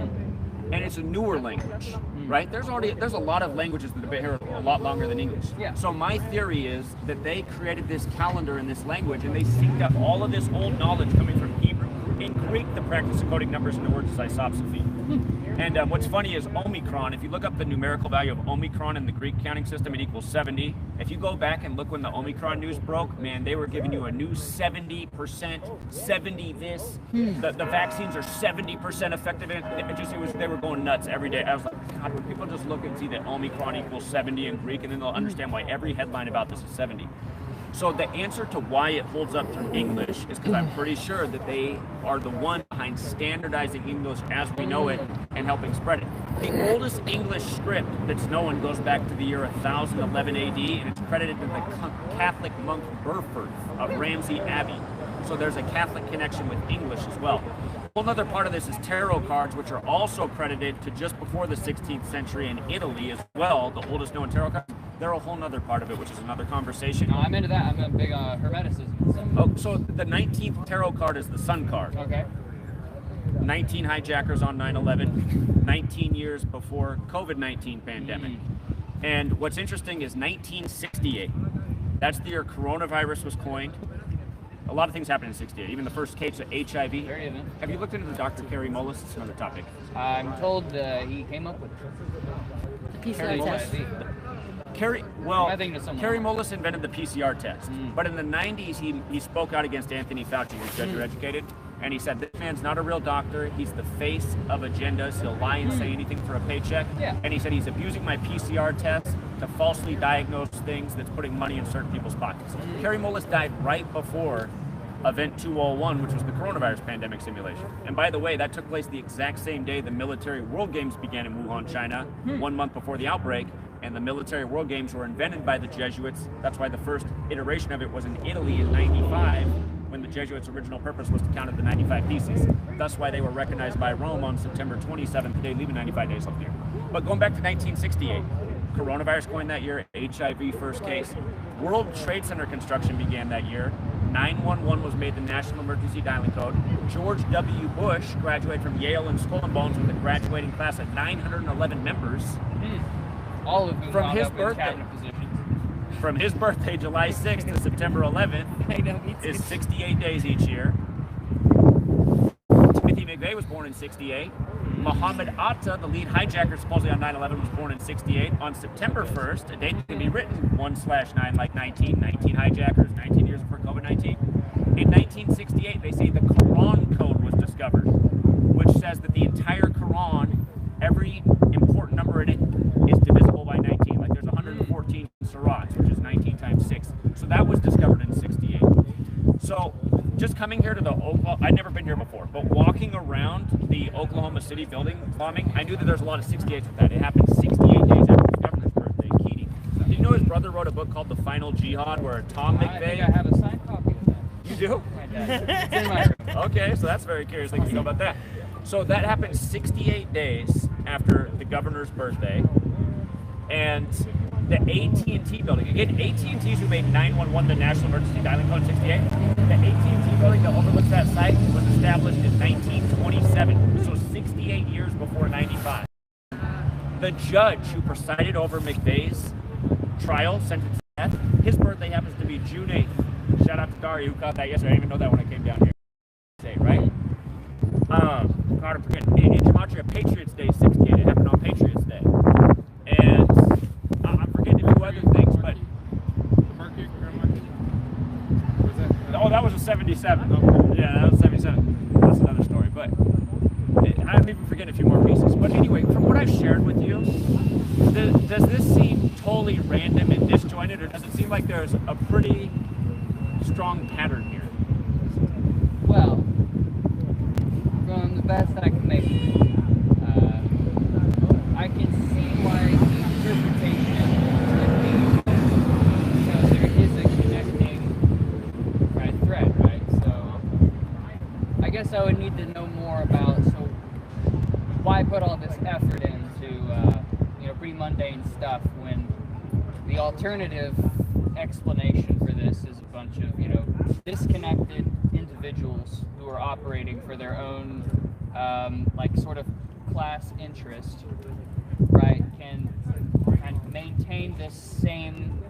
And it's a newer language, right? There's a lot of languages that have been here a lot longer than English. Yeah. So my theory is that they created this calendar and this language, and they synced up all of this old knowledge coming from Hebrew. In Greek, the practice of coding numbers into words is isopsophy. And what's funny is Omicron, if you look up the numerical value of Omicron in the Greek counting system, it equals 70. If you go back and look when the Omicron news broke, man, they were giving you a new 70%, 70 this. The vaccines are 70% effective. They were going nuts every day. I was like, God, when people just look and see that Omicron equals 70 in Greek, and then they'll understand why every headline about this is 70. So the answer to why it holds up through English is because I'm pretty sure that they are the one behind standardizing English as we know it and helping spread it. The oldest English script that's known goes back to the year 1011 AD, and it's credited to the Catholic monk Burford of Ramsey Abbey. So there's a Catholic connection with English as well. A whole other part of this is tarot cards, which are also credited to just before the 16th century in Italy as well, the oldest known tarot cards. They're a whole other part of it, which is another conversation. No, I'm into that. I'm a big Hermeticism. Oh, so the 19th tarot card is the Sun card. Okay. 19 hijackers on 9/11, 19 years before COVID-19 pandemic. And what's interesting is 1968. That's the year coronavirus was coined. A lot of things happened in 68. Even the first case of HIV. Very event. Have you looked into the Dr. Kerry Mullis? It's another topic. I'm told he came up with it. The PCR test. Kerry Mullis invented the PCR test, but in the 90s he spoke out against Anthony Fauci, who's gender educated, and he said, this man's not a real doctor, he's the face of agendas, he'll lie and say anything for a paycheck, and he said he's abusing my PCR test to falsely diagnose things that's putting money in certain people's pockets. Kerry Mullis died right before Event 201, which was the coronavirus pandemic simulation. And by the way, that took place the exact same day the military World Games began in Wuhan, China, 1 month before the outbreak. And the military World Games were invented by the Jesuits. That's why the first iteration of it was in Italy in 95, when the Jesuits' original purpose was to count the 95 Theses. That's why they were recognized by Rome on September 27th, the day leaving 95 days left here. But going back to 1968, coronavirus coined that year, HIV first case. World Trade Center construction began that year. 911 was made the national emergency dialing code. George W. Bush graduated from Yale and Skull and Bones with a graduating class of 911 members. All of them From his up in birthday. cabinet positions. From his birthday, July 6th to September 11th, is 68 days each year. Timothy McVeigh was born in 68. Muhammad Atta, the lead hijacker supposedly on 9/11, was born in 68. On September 1st, a date that can be written 1/9 like 19 hijackers, 19 years before COVID-19. In 1968, they say the Quran code was discovered, which says that the entire Quran, every important number in it, is divisible by 19. Like there's 114 surahs, which is 19 times 6. So that was discovered in 68. So just coming here to the Oklahoma, I'd never been here before, but walking around the Oklahoma City building bombing, I knew that there's a lot of 68s with that. It happened 68 days after the governor's birthday, Keating. Did you know his brother wrote a book called The Final Jihad, where Tom McVeigh... I think I have a signed copy of that. You do? It's in my room. Okay, so that's very curious. Like you know about that. So that happened 68 days after the governor's birthday, and the AT&T building. Again, AT&T's who made 911 the national emergency dialing code in 68. The AT&T building that overlooks that site was established in 1927, so 68 years before 95. The judge who presided over McVeigh's trial, sentenced to death, his birthday happens to be June 8th. Shout out to Dari who caught that yesterday. I didn't even know that when I came down here. Say, right? God, I forget. In Gematria, Patriots Day is 68. It happened on Patriots Day. And I'm forgetting a few other things, but 77. Okay. Yeah, that was 77. That's another story. But I'm even forgetting a few more pieces. But anyway, from what I've shared with you, does this seem totally random and disjointed, or does it seem like there's a pretty strong pattern here? Well, from the best I can make it, I can see why the interpretation could be, you know, there is a connecting thread, right? So I guess I would need to know more about, so why put all this effort into, you know, pretty mundane stuff when the alternative explanation for this is a bunch of, you know, disconnected individuals who are operating for their own, like, sort of class interest, right, can kind of maintain this same,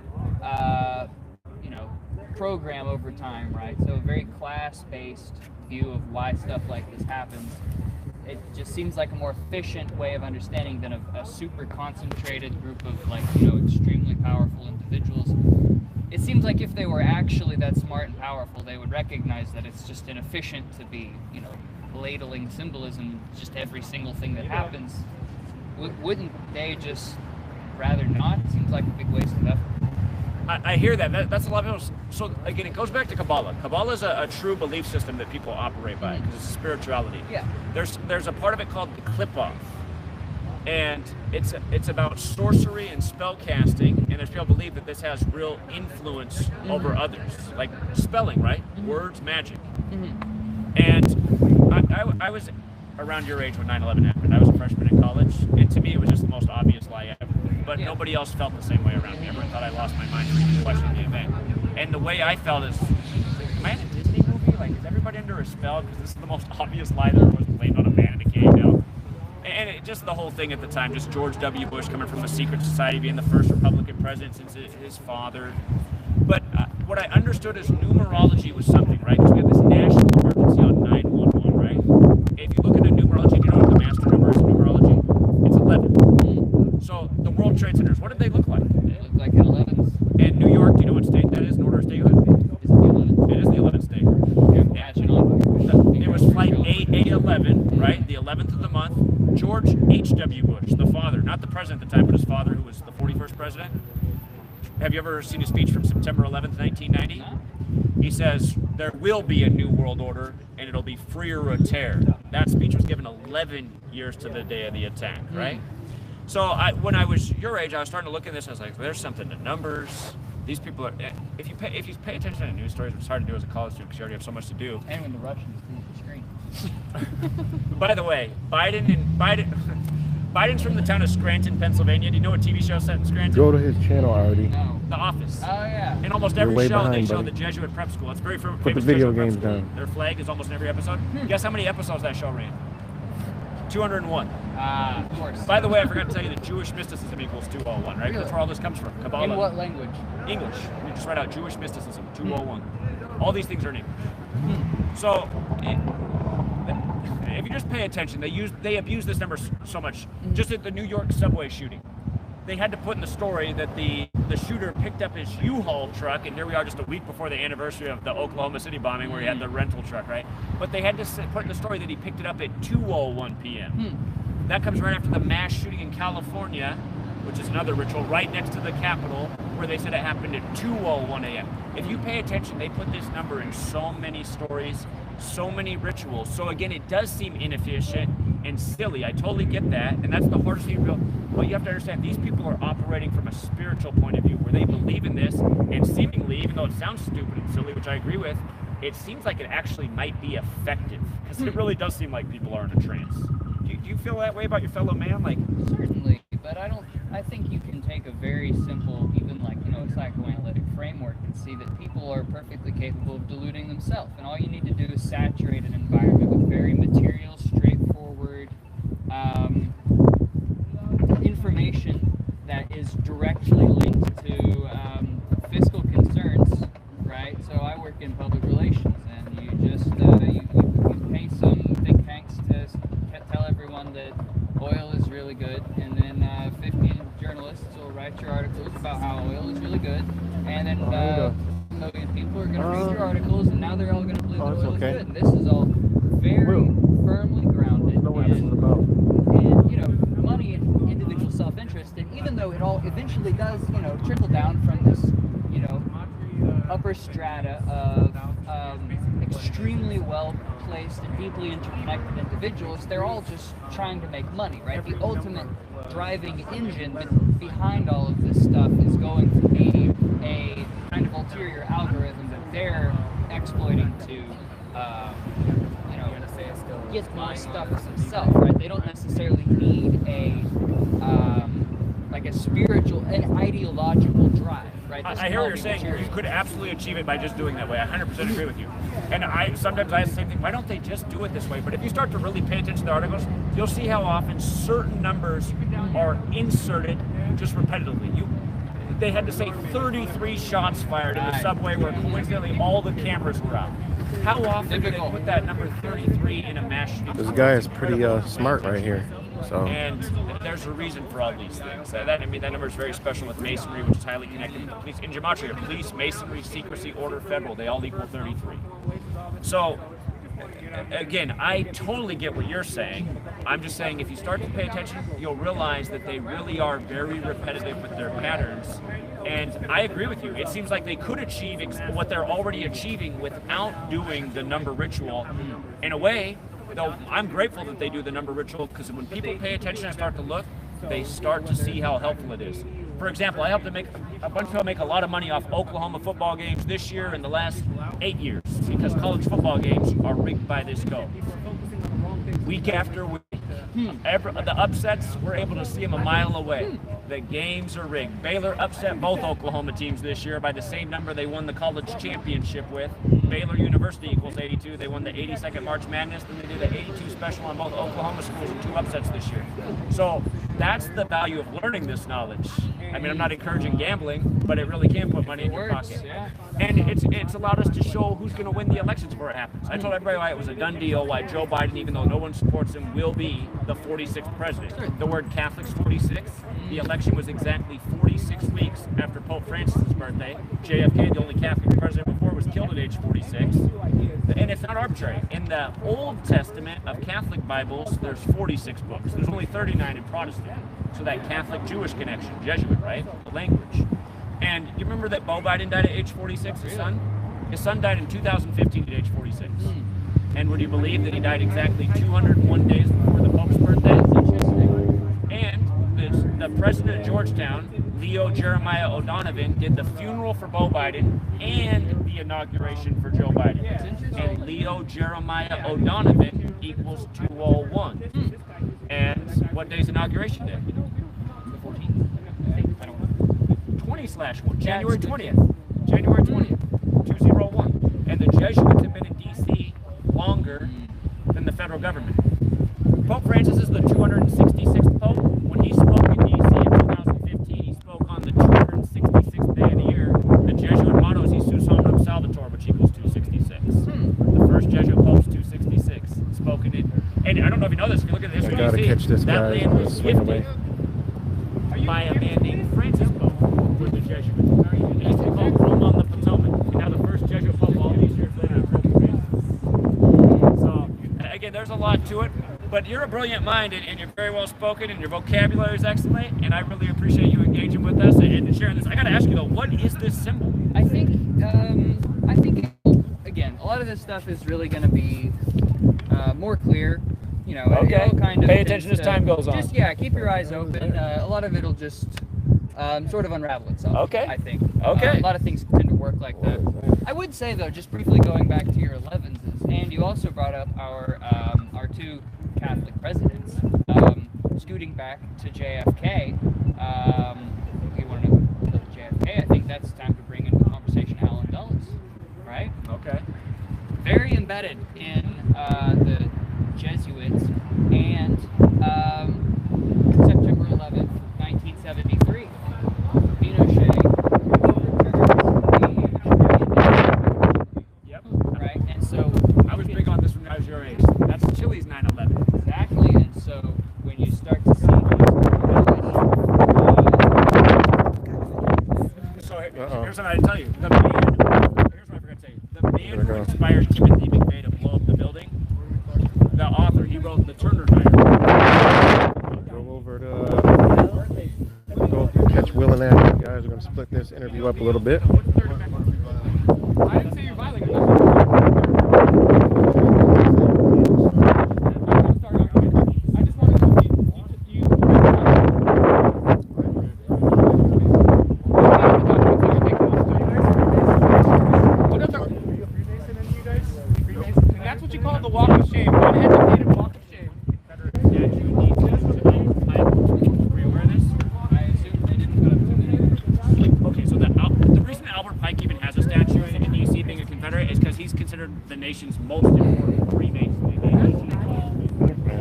you know, program over time, right? So a very class-based view of why stuff like this happens. It just seems like a more efficient way of understanding than a super concentrated group of, like, you know, extremely powerful individuals. It seems like if they were actually that smart and powerful, they would recognize that it's just inefficient to be, you know, ladling symbolism just every single thing that happens. Wouldn't they just rather not? It seems like a big waste of effort. I hear that. That's a lot of people. So again, it goes back to Kabbalah. Kabbalah is a true belief system that people operate by because it's spirituality. Yeah. There's a part of it called the Qliphoth, and it's about sorcery and spell casting. And there's people who believe that this has real influence over others, like spelling, right? Words, magic. And I was around your age when 9/11 happened. I was a freshman in college, and to me it was just the most obvious lie ever. But nobody else felt the same way around me. Everyone thought I lost my mind or even questioned the event. And the way I felt is, am I in a Disney movie? Like, is everybody under a spell? Because this is the most obvious lie there was blamed on a man in a cave, you know? And it, just the whole thing at the time, just George W. Bush coming from a secret society, being the first Republican president since his father. But what I understood is numerology was something, right? Because we have this national emergency on 911, right? If you look into numerology, do you know what the master number is in numerology? It's 11. So the World Trade Centers, what did they look like? They look like an 11. In New York, do you know what state that is in order of statehood? Is it the 11th? It is the 11th state. Imagine on. It was flight A11, right? The 11th of the month. George H.W. Bush, the father, not the president at the time, but his father, who was the 41st president. Have you ever seen a speech from September 11th, 1990? No. He says, there will be a new world order, and it'll be free or a tear. That speech was given 11 years to the day of the attack, right? So when I was your age, I was starting to look at this, and I was like, there's something to numbers. These people are, if you pay attention to news stories, which is hard to do as a college student because you already have so much to do. And when the Russians move the screen. By the way, Biden's from the town of Scranton, Pennsylvania. Do you know what TV show set in Scranton? Go to his channel already. No. The Office. Oh, yeah. In almost You're every way show, they behind, show buddy. the Jesuit prep school. It's very famous. Put the video Jesuit prep games school. down. Their flag is almost in every episode. Guess how many episodes that show ran? 201. Of course. By the way, I forgot to tell you that Jewish mysticism equals 201, right? Really? That's where all this comes from. Kabbalah. In what language? English. You just write out Jewish mysticism, 201. All these things are in English. So, if you just pay attention, they abuse this number so much. Just at the New York subway shooting, they had to put in the story that the shooter picked up his U-Haul truck, and here we are just a week before the anniversary of the Oklahoma City bombing where he had the rental truck, right? But they had to put in the story that he picked it up at 2:01 p.m. That comes right after the mass shooting in California, which is another ritual, right next to the Capitol, where they said it happened at 2:01 a.m. If you pay attention, they put this number in so many stories, so many rituals. So again, it does seem inefficient and silly. I totally get that, and that's the hardest thing to real. But you have to understand, these people are operating from a spiritual point of view, where they believe in this, and seemingly, even though it sounds stupid and silly, which I agree with, it seems like it actually might be effective, because it really does seem like people are in a trance. Do you feel that way about your fellow man? Like, Certainly, but I think you can take a very simple, even like, you know, psychoanalytic framework and see that people are perfectly capable of deluding themselves. And all you need to do is saturate an environment with very material, straightforward information that is directly linked to fiscal concerns, right? So I work in public relations, and you just you pay some think tanks to tell everyone that oil is really good, and then 15 journalists will write your articles about how oil is really good, and then a million people are going to read your articles, and now they're all going to believe olive Oh, it's oil okay. is good. And this is all very firmly grounded about. in, you know, money and individual self-interest. And even though it all eventually does, you know, trickle down from this, you know, upper strata of extremely well-placed and deeply interconnected individuals, they're all just trying to make money, right? The ultimate driving engine behind all of this stuff is going to be a kind of ulterior algorithm that they're exploiting to, you know, get more stuff for themselves, right? They don't necessarily need a like a spiritual and ideological drive, right? This I can hear all what you're be saying. You material. could absolutely achieve it by just doing that way. I 100% agree with you. And sometimes I ask the same thing. Why don't they just do it this way? But if you start to really pay attention to the articles, you'll see how often certain numbers are inserted just repetitively. They had to say 33 shots fired in the subway where coincidentally all the cameras were out. How often do they put that number 33 in a mass shooting? This guy is pretty smart right here. So And there's a reason for all these things. That number is very special with Masonry, which is highly connected with the police. In Gematria, police, Masonry, secrecy, order, federal, they all equal 33. So, again, I totally get what you're saying. I'm just saying if you start to pay attention, you'll realize that they really are very repetitive with their patterns. And I agree with you. It seems like they could achieve what they're already achieving without doing the number ritual. In a way, though, I'm grateful that they do the number ritual, because when people pay attention and start to look, they start to see how helpful it is. For example, I helped them make a bunch of people make a lot of money off Oklahoma football games this year and the last 8 years, because college football games are rigged by this code. Week after week, the upsets, we're able to see them a mile away. The games are rigged. Baylor upset both Oklahoma teams this year by the same number they won the college championship with. Baylor University equals 82. They won the 82nd March Madness, then they did the 82 special on both Oklahoma schools and 2 upsets this year. So that's the value of learning this knowledge. I mean, I'm not encouraging gambling, but it really can put money in your pocket. And it's allowed us to show who's going to win the elections before it happens. I told everybody why it was a done deal, why Joe Biden, even though no one supports him, will be the 46th president. The word Catholic's 46. The election was exactly 46 weeks after Pope Francis's birthday. JFK, the only Catholic president before, was killed at age 46. And it's not arbitrary. In the Old Testament of Catholic Bibles, there's 46 books. There's only 39 in Protestant. So that Catholic-Jewish connection, Jesuit, right? The language. And you remember that Beau Biden died at age 46, his son? His son died in 2015 at age 46. And would you believe that he died exactly 201 days before the Pope's birthday? And the president of Georgetown, Leo Jeremiah O'Donovan, did the funeral for Beau Biden and the inauguration for Joe Biden. And Leo Jeremiah O'Donovan equals 201. And what day is inauguration day? The 14th? I don't know. 20/1. January 20th. January 20th. 201. And the Jesuits have been in D.C. longer than the federal government. Pope Francis is the 266th Pope. When he spoke in D.C. in 2015, he spoke on the 266th day of the year. The Jesuit motto is Jesus Hominum Salvator, which equals 266. The first Jesuit Pope's 266. Spoken in, and I don't know if you know this, if you look at the history, I gotta you see catch this that guy land on was the swing gifted by a man named Francis Pope with the Jesuits. And he's called Rome on the Potomac. And now the first Jesuit Pope all these years later is Pope Francis. So, again, there's a lot to it. But you're a brilliant mind, and you're very well spoken, and your vocabulary is excellent, and I really appreciate you engaging with us and sharing this. I got to ask you though, what is this symbol? I think again, a lot of this stuff is really going to be more clear. You know, Okay. it'll kind of Pay attention as time goes on. Just keep your eyes open. A lot of it'll just sort of unravel itself. Okay. I think. Okay. A lot of things tend to work like that. I would say though, just briefly going back to your 11s, and you also brought up our 2 Catholic presidents. Scooting back to JFK, we want to kill JFK. I think that's time to bring into the conversation Allen Dulles, right? Okay. Very embedded in the Jesuits, and September 11th, 1973, Pinochet Yep. right? And so I was big on this when I was your age. That's Chile's 9/11. exactly, and so when you start to see So here's what I tell you. Here's what I forgot to tell you. The man who inspired Timothy Will and Adam, you guys are going to split this interview up a little bit. I didn't say you're violating it. I just wanted to see you. And that's what you call the walk of shame. Uneducated walk of shame. Okay, so the reason Albert Pike even has a statue in D.C. being a Confederate is because he's considered the nation's most important Freemason.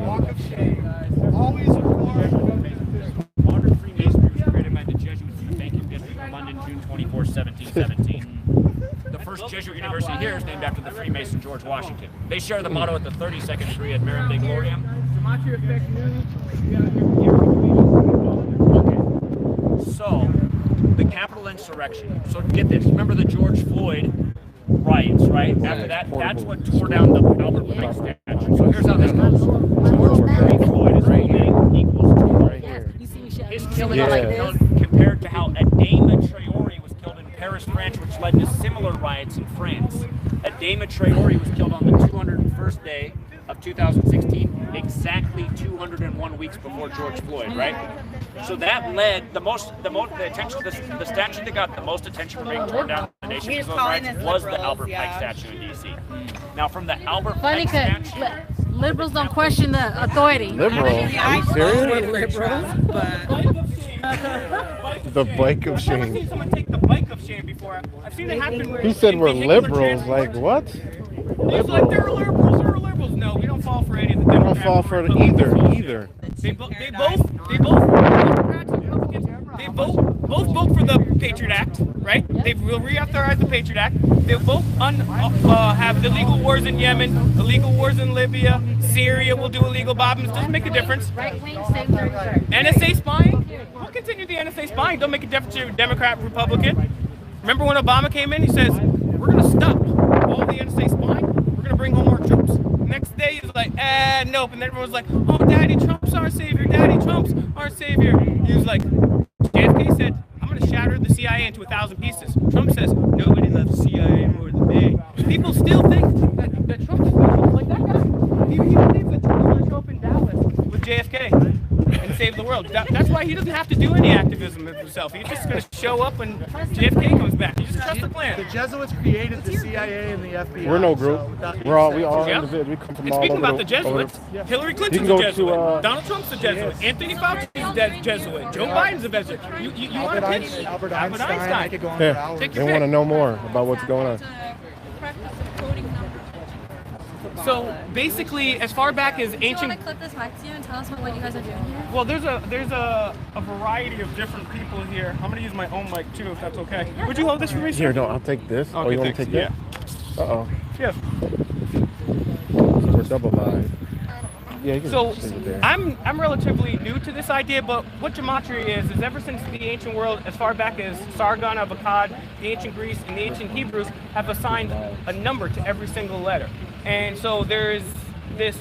Walk of shame, guys. Always record. Modern Freemasonry was created by the Jesuits in the Bacon District of London, June 24, 1717. The first Jesuit university here is named after the Freemason George Washington. They share the motto at the 32nd degree at Merit Day Gloriam. Gematria effect news. Okay. So, the Capitol insurrection. So get this. Remember the George Floyd riots, right? After that, that's what tore down the Albert Pike statue. So here's how this goes. George Floyd's whole name equals Right here. You see Michelle? his killing Yeah. like compared to how Adama Traore was killed in Paris, France, which led to similar riots in France. Adama Traore was killed on the 201st day of 2016, exactly 201 weeks before George Floyd, right? So that led the attention, the statue that got the most attention for being torn down in the nation's civil rights was the Albert Pike statue in D.C. Now, from the Albert Funny Pike because statue, liberals don't question the authority. Liberal? Are you serious? The bike of I've never seen shame. someone take the bike of shame before. I've seen it happen where He said in we're vehicular liberals. Like transport. what? It's like they're liberals. They're liberals. No, we don't fall for any of the I don't Democrats fall or for it Republicans. either. They both Democrats and Republicans, they both vote for the Patriot Act, right? They will reauthorize the Patriot Act. They both have illegal wars in Yemen, illegal wars in Libya, Syria will do illegal bombings. Doesn't make a difference. Right wing, same thing. NSA spying, we'll continue the NSA spying. Don't make a difference to Democrat, Republican. Remember when Obama came in, he says, we're going to stop all the NSA spying. We're going to bring home our troops. Next day, he was like, nope. And then everyone was like, oh, Daddy Trump's our savior. Daddy Trump's our savior. He was like, JFK said, I'm going to shatter the CIA into 1,000 pieces. Trump says, nobody loves the CIA more than me. People still think that Trump is like that guy. He believes that Trump's going to show up in Dallas with JFK and save the world. That's why he doesn't have to do any activism of himself. He's just going to show up when JFK comes back. He just trusts the plan. The Jesuits created the CIA and the FBI. We're no group. so without We all Yeah. individuals. We come from And all speaking over about the Jesuits, Hillary You Clinton's can a go Jesuit. to, Donald Trump's a Jesuit. Anthony Fauci's a Jesuit. Joe Biden's a Jesuit. You want to pitch? Albert Einstein. I could go on for Yeah, hours. Take they your want to pick. know more about what's going on. So basically, as far back as Do you ancient, want to clip this back to you and tell us what you guys are doing here? well, there's a variety of different people here. I'm gonna use my own mic too, if that's okay. Would you hold this for me, sir? Here, no, I'll take this. Oh, you want to thanks. take that? Uh-oh. Yeah. So we're double live. Yeah, you can So sit it there. I'm relatively new to this idea, but what gematria is ever since the ancient world, as far back as Sargon of Akkad, the ancient Greece, and the ancient Hebrews have assigned a number to every single letter. And so there's this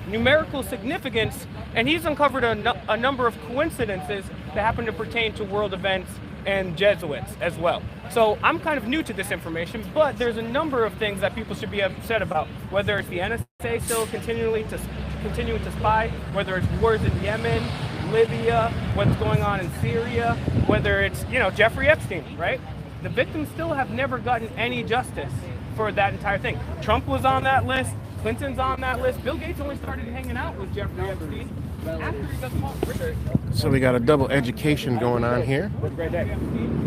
numerical significance, and he's uncovered a number of coincidences that happen to pertain to world events and Jesuits as well. So I'm kind of new to this information, but there's a number of things that people should be upset about, whether it's the NSA still continuing to spy, whether it's wars in Yemen, Libya, what's going on in Syria, whether it's, Jeffrey Epstein, right? The victims still have never gotten any justice for that entire thing. Trump was on that list, Clinton's on that list, Bill Gates only started hanging out with Jeffrey Epstein after he got caught. So we got a double education going on here. Great day.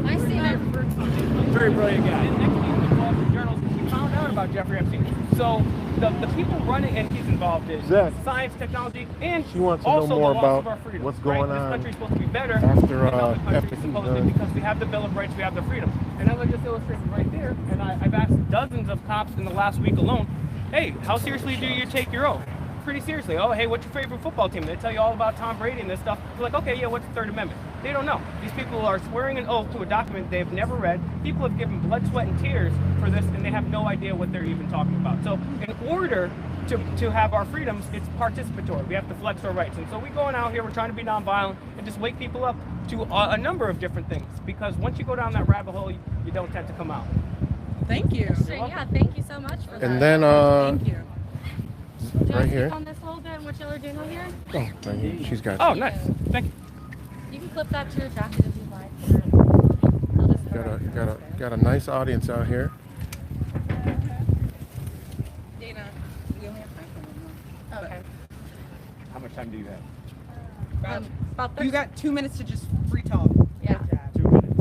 I see that. Very brilliant guy. And next week, the Wall Street Journal, he found out about Jeffrey Epstein. So the people running, and he's involved in Zach, science, technology, and she wants to know also more the loss of about our freedom. what's going This on country's supposed to be better after, than other after countries, he's supposedly, done. because we have the Bill of Rights, we have the freedom. And as I just illustrated right there, and I've asked dozens of cops in the last week alone, hey, how seriously do you take your oath? Pretty seriously. Oh, hey, what's your favorite football team? They tell you all about Tom Brady and this stuff. You're like, okay, yeah, what's the Third Amendment? They don't know. These people are swearing an oath to a document they've never read. People have given blood, sweat, and tears for this, and they have no idea what they're even talking about. So in order to have our freedoms, it's participatory. We have to flex our rights. And so we going out here, we're trying to be nonviolent and just wake people up to a number of different things. Because once you go down that rabbit hole, you don't tend to come out. Thank you. Sure, yeah, thank you so much for that. And then, thank you. Do you right want to here. speak on this a little bit, what y'all are doing over here? Oh, right here. She's got. Oh, nice. Thank you. You can clip that to your jacket if you'd like. I'll just Got a nice audience out here. Dana, you only have time for one more. Okay. How much time do you have? About 30 You got 2 minutes to just free talk. Yeah. 2 minutes.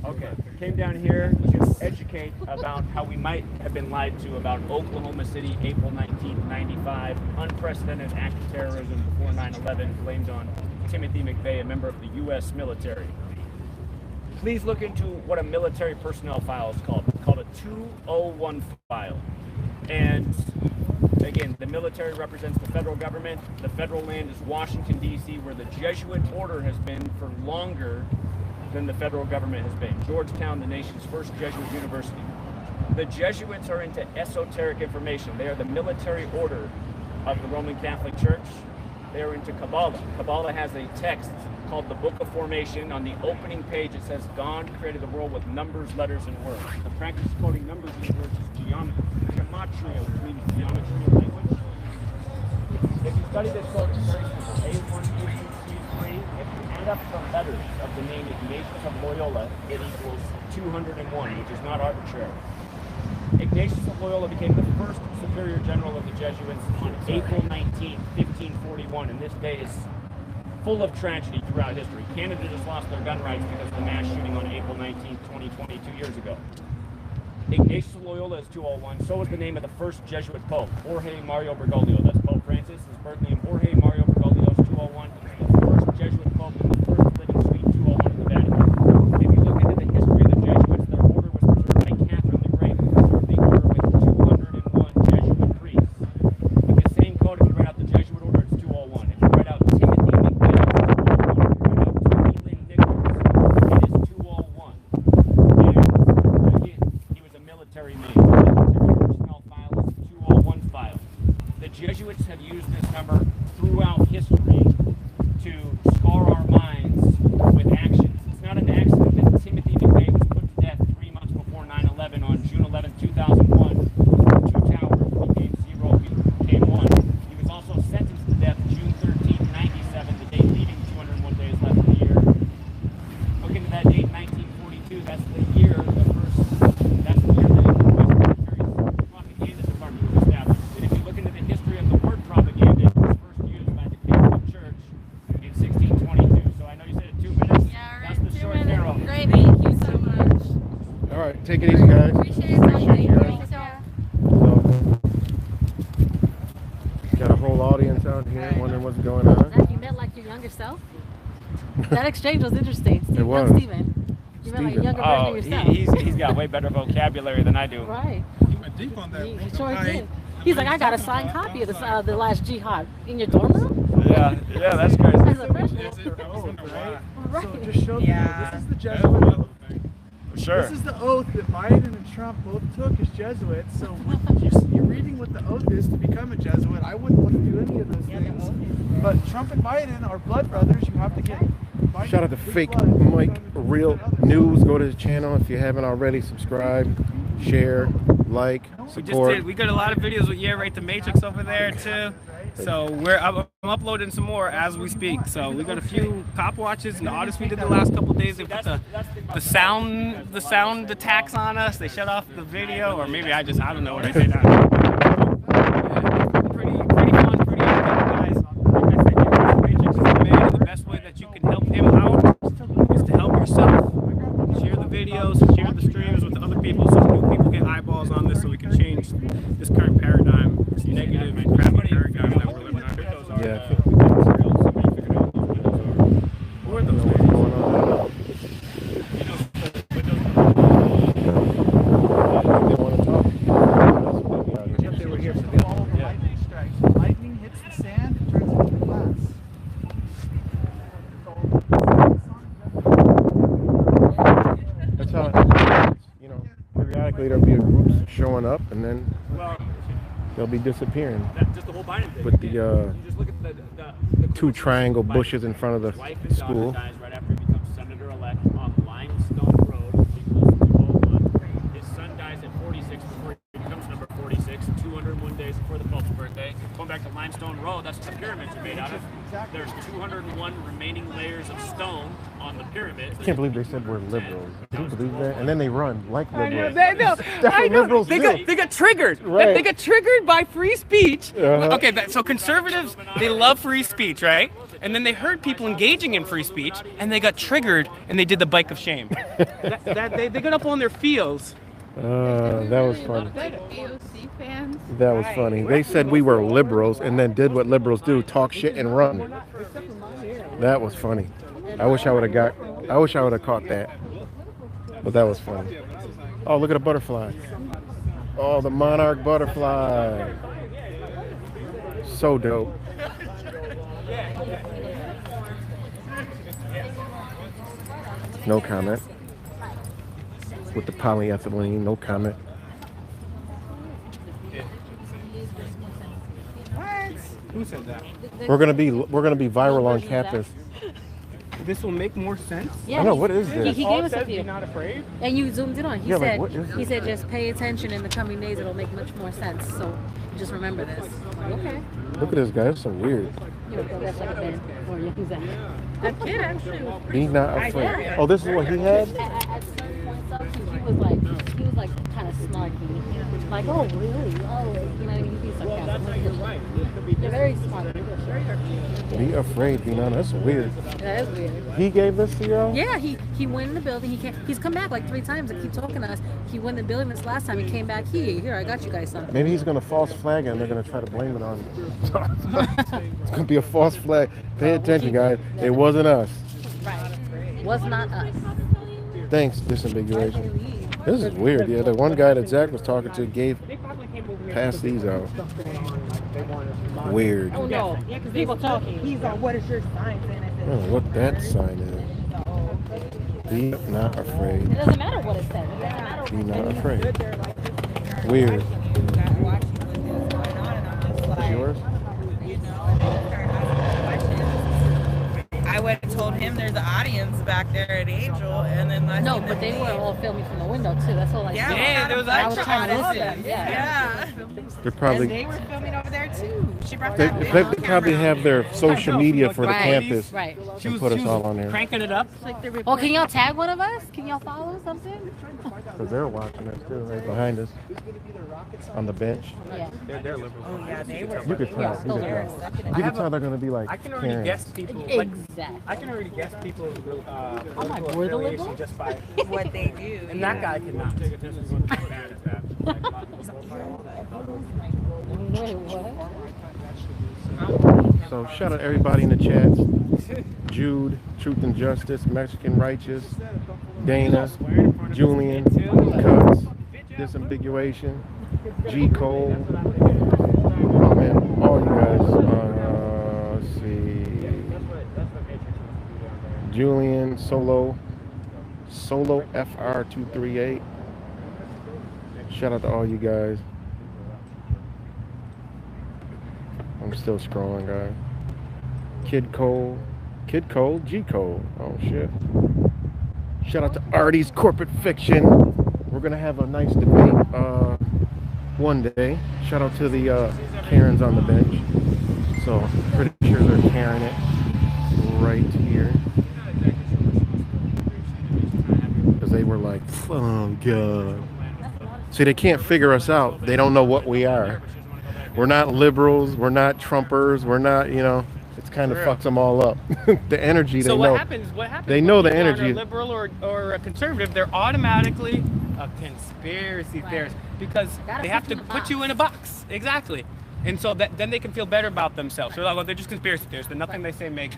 Okay. Came down here to educate about how we might have been lied to about Oklahoma City, April 1995, unprecedented act of terrorism before 9/11, blamed on Timothy McVeigh, a member of the U.S. military. Please look into what a military personnel file is called. It's called a 201 file. And again, the military represents the federal government. The federal land is Washington, D.C., where the Jesuit order has been for longer than the federal government has been. Georgetown, the nation's first Jesuit university. The Jesuits are into esoteric information. They are the military order of the Roman Catholic Church. They are into Kabbalah. Kabbalah has a text called the Book of Formation. On the opening page, it says, God created the world with numbers, letters, and words. The practice of quoting numbers and words is gematria, which means geometry in language. If you study this book, it's very simple. A1, A2, C3. If you add up the letters of the name Ignatius of Loyola, it equals 201, which is not arbitrary. Ignatius of Loyola became the first superior general of the Jesuits on April 19, 1541, and this day is full of tragedy throughout history. Canada just lost their gun rights because of the mass shooting on April 19, 2020, 2 years ago. Ignatius of Loyola is 201. So is the name of the first Jesuit pope, Jorge Mario Bergoglio. That's Pope Francis. His birth name, Jorge Mario Bergoglio, is 201. He's the first Jesuit pope and the first living suite, 201 in the Vatican. If you look into the history of the Jesuits, their order was preserved by Catherine the Great, who preserved the order with 201 Jesuit priests. With the same code, if you write out the Jesuit order, it's 201. If you write out Timothy McVeigh, it's 201. If you write out Timothy Lynn Nichols, it is 201. And again, he was a military man. The military personnel file is 201 file. The Jesuits have used this number throughout history to scar our minds with actions. It's not an accident that Timothy McVeigh was put to death 3 months before 9/11 on June 11, 2001. 2 towers became 0, became 1. He was also sentenced to death June 13, 97, the date leaving 201 days left in the year. Look into that date, 1942. That's the year that the U.S. propaganda department was established. And if you look into the history of the word propaganda, it was first used by the Catholic Church in 1622. So I know you said it 2 minutes. Yeah, all right. That's the 2 short minutes. narrow. Great, thank you so much. All right, take it easy, guys. Appreciate it. Thank you. Got a whole audience out here wondering what's going on. Zach, you met like your younger self? That exchange was interesting. It was. Steven. You met like a younger version of yourself. He's got way better vocabulary than I do. Right. You went deep on that. He sure did. He's like, I got a signed copy of the last Jihad in your dorm room? Yeah, that's crazy. As a freshman. So it just shows Yeah. this is the Jesuit oath. Sure. This is the oath that Biden and Trump both took as Jesuits. So you're reading what the oath is to become a Jesuit. I wouldn't want to do any of those things. But Trump and Biden are blood brothers. You have to get Biden Shout out to big Fake blood, Mike Biden with Real others. News. Go to his channel if you haven't already. Subscribe, share, like, We just support. did. We got a lot of videos with Right the Matrix over there too. So I'm uploading some more as we speak. So we got a few cop watches and the audits we did the last couple of days. They put the sound attacks on us. They shut off the video, or maybe I don't know what I did. Pretty fun, pretty educated guys. Like I said, Matrix is the man, and the best way that you can help him out is to help yourself. Share the videos, share the streams with other people, so new people get eyeballs on this, so we can change this current paradigm, this negative and crappy paradigm that we're living under. Yeah. Who are those What's guys? going on? They want to talk. Yep, they were here. So they follow the lightning strikes. When lightning hits the sand, it turns into glass. That's how it is. You know, periodically there'll be groups showing up, and then Well, they'll be disappearing. Just the whole Biden thing. With the You just look at the two triangle bushes in front of His the wife and daughter school. dies right after he becomes senator-elect on Limestone Road. He lives in Oakland. His son dies at 46 before he becomes number 46. 201 days before the Pope's birthday. Going back to Limestone Road, that's what the pyramids are made out of. There's 201 remaining layers of stone on the pyramid. I can't believe they said we're liberals. Can you believe that? And then they run like I know, liberals. they know. That's I what know. liberals They do. got triggered. Right. They got triggered by free speech. Uh-huh. Okay, so conservatives, they love free speech, right? And then they heard people engaging in free speech, and they got triggered, and they did the bike of shame. they got up on their feels. That was funny. AOC fans. That was funny. They said we were liberals and then did what liberals do, talk shit and run. That was funny. I wish I would have caught that. But that was funny. Oh, look at a butterfly. Oh, the monarch butterfly. So dope. No comment. With the polyethylene, no comment. Who said that? We're gonna be viral on campus. This will make more sense. Yeah, I know, what is this? He All gave it us a says, few. be not afraid. And you zoomed in on. He Yeah, like, said what is he this? said just pay attention in the coming days. It'll make much more sense. So just remember this. I'm like, okay. Look at this guy. That's so weird. You know, that's like a band. Or who's that? That kid actually was pretty. He's not afraid. Oh, this is what he had? At certain points, though, he was like kind of snarky. Like, oh really? Oh, you know what I mean? He'd be sarcastic. They're very smart. Be afraid, Binan. That's weird. That is weird. He gave this to y'all? Yeah, he went in the building. He's come back like 3 times and keep talking to us. He went in the building this last time. He came back here. I got you guys something. Maybe he's gonna false flag it and they're gonna try to blame it on it's gonna be a false flag. Pay attention, guys. It wasn't us. Right. Was not us. Thanks, disambiguation. This is weird. Yeah, the one guy that Zach was talking to passed these out. Weird. Oh no, yeah, because people talking. He's on what is your sign? I don't know what that sign is. Be not afraid. It doesn't matter what it says. It doesn't matter. Be not afraid. Weird. It's yours? I would have told him there's an audience back there at Angel, and then No, but they were all filming from the window too. That's all I Yeah, said. yeah, there was I was extra trying to audience. listen. Yeah. They're probably And they were filming over there too. She brought they, that they big probably have their social media for the Right. campus Right. and put us all on there. Cranking it up. Oh, can y'all tag one of us? Can y'all follow something? Because they're watching us too, right behind us on the bench. Yeah. They're liberal. Oh yeah, they were. You could tell. You could tell. You can tell they're going to be like I can already Karen. guess people. Like, Exactly. I can already guess people's I'm like, political we're the affiliation liberals? just by. What they do. And that guy cannot. Wait, what? So shout out everybody in the chats. Jude, Truth and Justice, Mexican Righteous, Dana, Julian, Cuts, Disambiguation, G. Cole. Oh man, all you guys. Let's see. Julian, Solo FR238. Shout out to all you guys. I'm still scrolling, guys. Kid Cole, G Cole. Oh shit. Shout out to Artie's Corporate Fiction. We're gonna have a nice debate one day. Shout out to the Karens on the bench. So pretty sure they're carrying it right here. Because they were like, oh god. See, they can't figure us out. They don't know what we are. We're not liberals. We're not Trumpers. We're not, you know, it's kind of fucks them all up. The energy, they So know. what happens? They know the when people energy. aren't a liberal or a conservative, they're automatically a conspiracy theorist because they have to put you in a box. Exactly. And so then they can feel better about themselves. They're like, well, they're just conspiracy theorists. Then nothing they say makes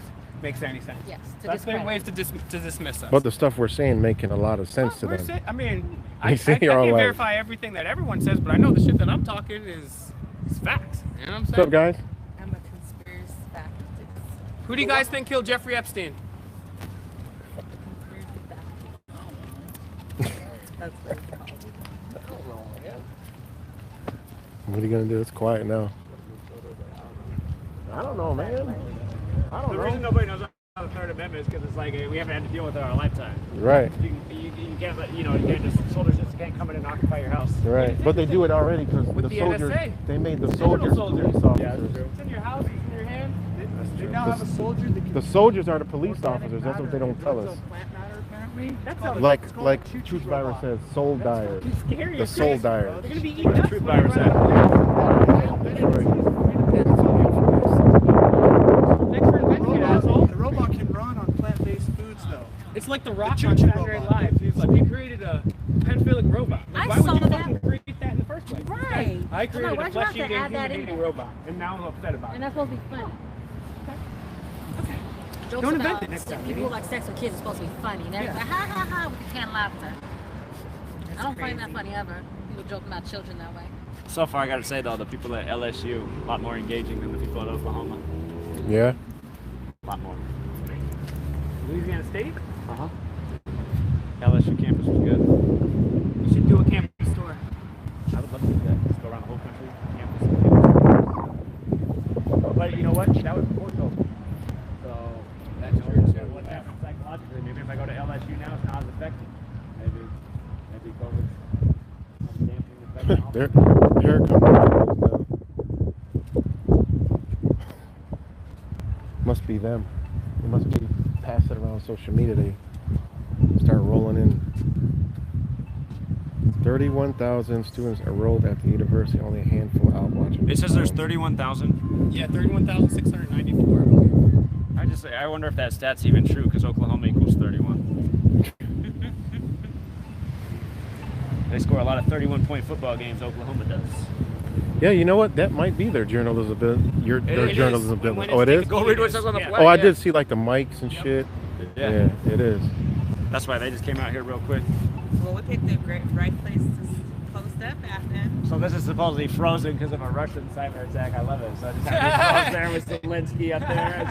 any sense. Yes. That's their ways to dismiss us. But the stuff we're saying making a lot of sense to We're them. I mean, They I say can't you're all like- verify everything that everyone says, but I know the shit that I'm talking is facts. You know what I'm saying? What's up, guys? I'm a conspiracy fact. Who do you guys think killed Jeffrey Epstein? What are you gonna do? It's quiet now. I don't know, man. I don't The know. reason nobody knows about the Third Amendment is because it's like we haven't had to deal with it our lifetime. Right. You can't let, you can't just, soldiers just can't come in and occupy your house. Right. But they do it already because With the the soldiers, NSA. they made the Criminal soldiers police officers. Yeah, that's true. It's in your house, it's in your hand. They now have a soldier that can The soldiers are the police officers. That's what they don't tell us. plant matter, apparently. That sounds Like Truth Virus says, soul dyers. scary. The soul dyers. They're gonna be eating up. Truth virus out. Thanks for inventing it, asshole. The robot can run on plant-based foods, though. It's like The Rock The on choo-choo Saturday Night robot. Live. He's like, he created a pedophilic robot. Like, I why would saw you that. fucking create that in the first place? Right. I Come created on, a why'd you have to flesh-eating, add that in human-eating there? robot, and now I'm upset about And it. that's supposed to be funny. Jokes Don't invent about it next time, people maybe. who like sex with kids are supposed to be funny. And everything, ha ha ha, with the canned laughter. I don't find that funny ever. People joking about children that way. So far, I gotta say though, the people at LSU a lot more engaging than the people at Oklahoma. Yeah. A lot more. Louisiana State? Uh-huh. LSU campus was good. You should do a campus tour. I would love to do that. Just go around the whole country, campus. But you know what? That was before COVID. So That's true too. what happened psychologically? Maybe if I go to LSU now, it's not as effective. Maybe COVID's dampening the effect. There comes the must be them. It must be pass it around social media. They start rolling in. 31,000 students enrolled at the university. Only a handful out watching. It says there's 31,000. Yeah, 31,694. I wonder if that stat's even true because Oklahoma equals 31. They score a lot of 31-point football games. Oklahoma does. Yeah, you know what? That might be their journalism ability. Their It journalism is. ability. When Oh, it it's- is. Go read what's on the Oh, flag, I yeah. did see like the mics and shit. Yeah. Yeah, it is. That's why they just came out here real quick. Well, we picked the right place to post up at then. So this is supposedly frozen because of a Russian cyber attack. I love it. So I just have to pause there with Zelensky up there.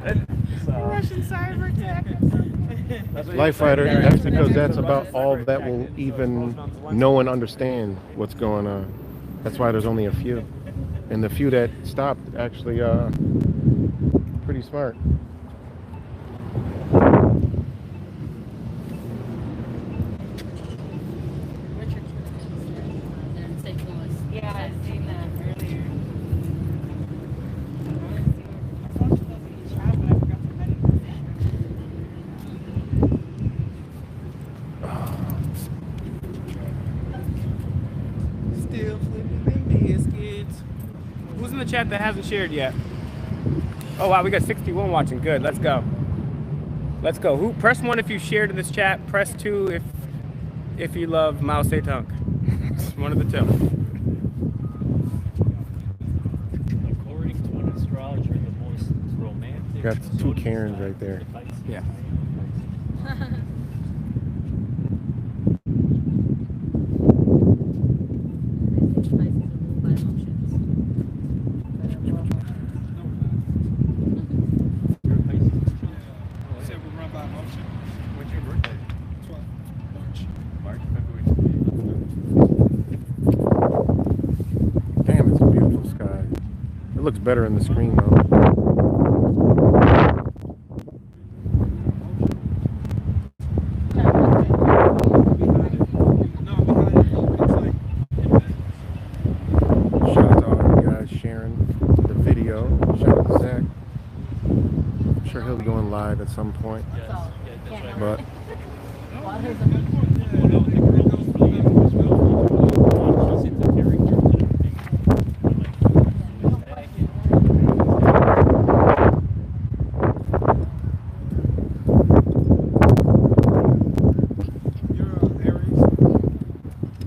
It's just, Russian cyber attack. Life Fighter, that's because that's about all that will even know and understand what's going on. That's why there's only a few. And the few that stopped actually pretty smart. Richard there in St. Louis. Yeah, I've seen that earlier. Still flipping them biscuits. Who's in the chat that hasn't shared yet? Oh wow, we got 61 watching. Good, let's go. Let's go. Who press 1 if you shared in this chat. Press 2 if you love Mao Zedong. It's one of the two. According to an astrologer, the most romantic. Got two Karens right there. Yeah. What's your birthday? 12 March. Damn, it's a beautiful sky. It looks better in the screen though. Shout out to all you guys sharing the video. Shout out to Zach. I'm sure he'll be going live at some point. But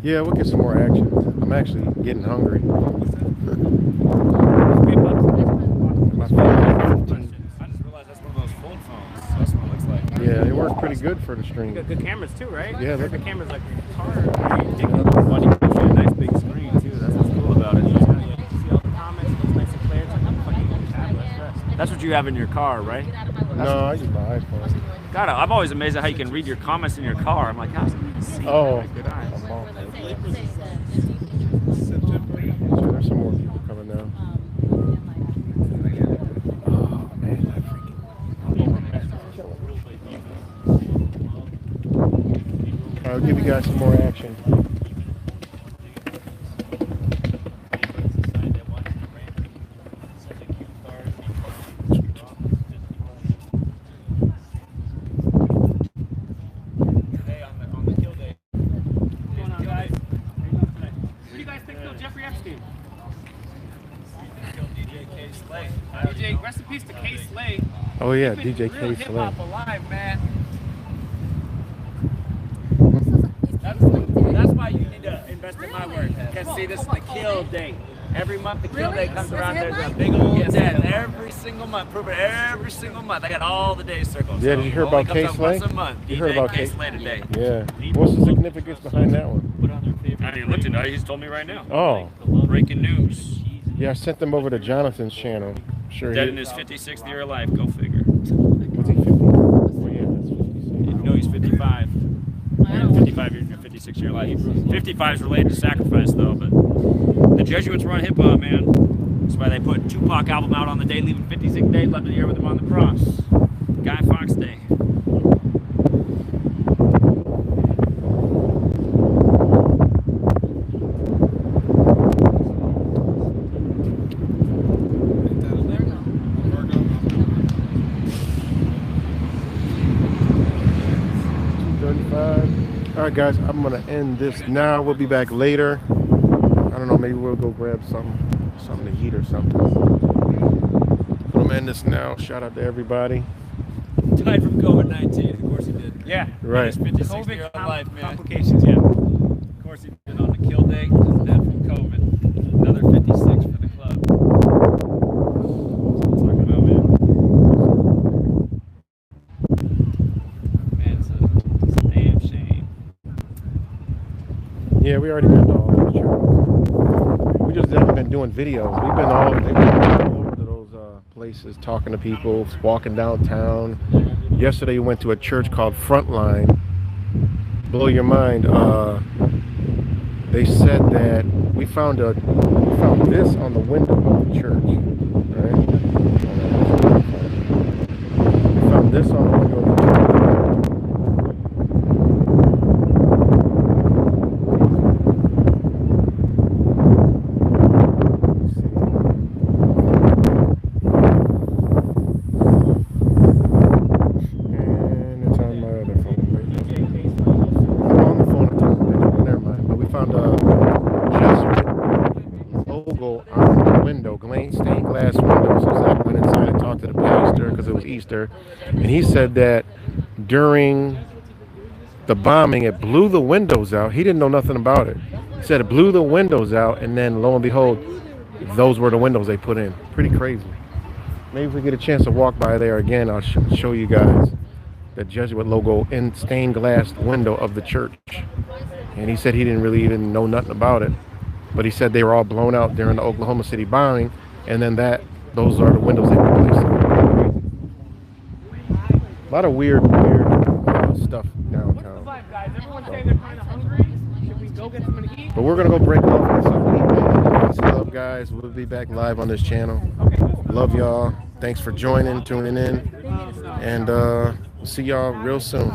yeah, we'll get some more action. I'm actually getting hungry. My I just realized that's one of those fold phones. That's what it looks like. Yeah, it works pretty good for the stream. You got good cameras too, right? Yeah, the look. cameras like your car. Funny, you got a nice big screen too. That's what's cool about it. See all the comments, it looks nice and clear. It's like a fucking tablet. That's what you have in your car, right? No, I use my iPhone. God, I'm always amazed at how you can read your comments in your car. I'm like, how's it see? Oh, Good eyes. I'm off. There's some more people coming now. Oh man, that freaking. I'll give you guys some more action. DJ, rest in peace to K Slay. Oh yeah, Keeping DJ real K Slay. hip-hop alive, man. That's why you need to invest in my work. Because see, this is the kill day. Every month the kill day comes around. There's a big old death every single month. Prove it every single month. I got all the day circles. Yeah, did you hear about K Slay? Once a month. You heard about K Slay today. Yeah. What's the significance behind that one? I didn't look tonight. He's told me right now. Oh. Breaking news. Yeah, I sent them over to Jonathan's channel. Sure. Dead in his 56th year of life. Go figure. Was he 50? Oh yeah, that's 56. No, he's 55. 55 years, 56 year life. 55 is related to sacrifice though, but the Jesuits run hip hop, man. That's why they put Tupac album out on the day, leaving 56 days left in the year with him on the cross. Guy Fawkes Day. All right, guys, I'm gonna end this now. We'll be back later. I don't know, maybe we'll go grab something to eat or something. I'm gonna end this now. Shout out to everybody. Died from COVID-19. Of course he did. Yeah. Right. His 56 year old life, man. Complications, yeah. Of course he did on the kill day. Just dead from COVID. Another 56 for the club. That's what I'm talking about, man. Man, it's a damn shame. Yeah, we already been to all those churches. We just haven't been doing videos. We've been all over to those places, talking to people, walking downtown. Yesterday, we went to a church called Frontline. Blow your mind. They said that we found this on the window of the church. Right? We found this on the window of the church. And he said that during the bombing, it blew the windows out. He didn't know nothing about it. He said it blew the windows out, and then lo and behold, those were the windows they put in. Pretty crazy. Maybe if we get a chance to walk by there again, I'll show you guys the Jesuit logo in stained glass window of the church. And he said he didn't really even know nothing about it, but he said they were all blown out during the Oklahoma City bombing, and then those are the windows they replaced. A lot of weird stuff downtown. But we're gonna go break off and something to eat. Peace and love, guys. We'll be back live on this channel. Love y'all. Thanks for joining, tuning in, and we'll see y'all real soon.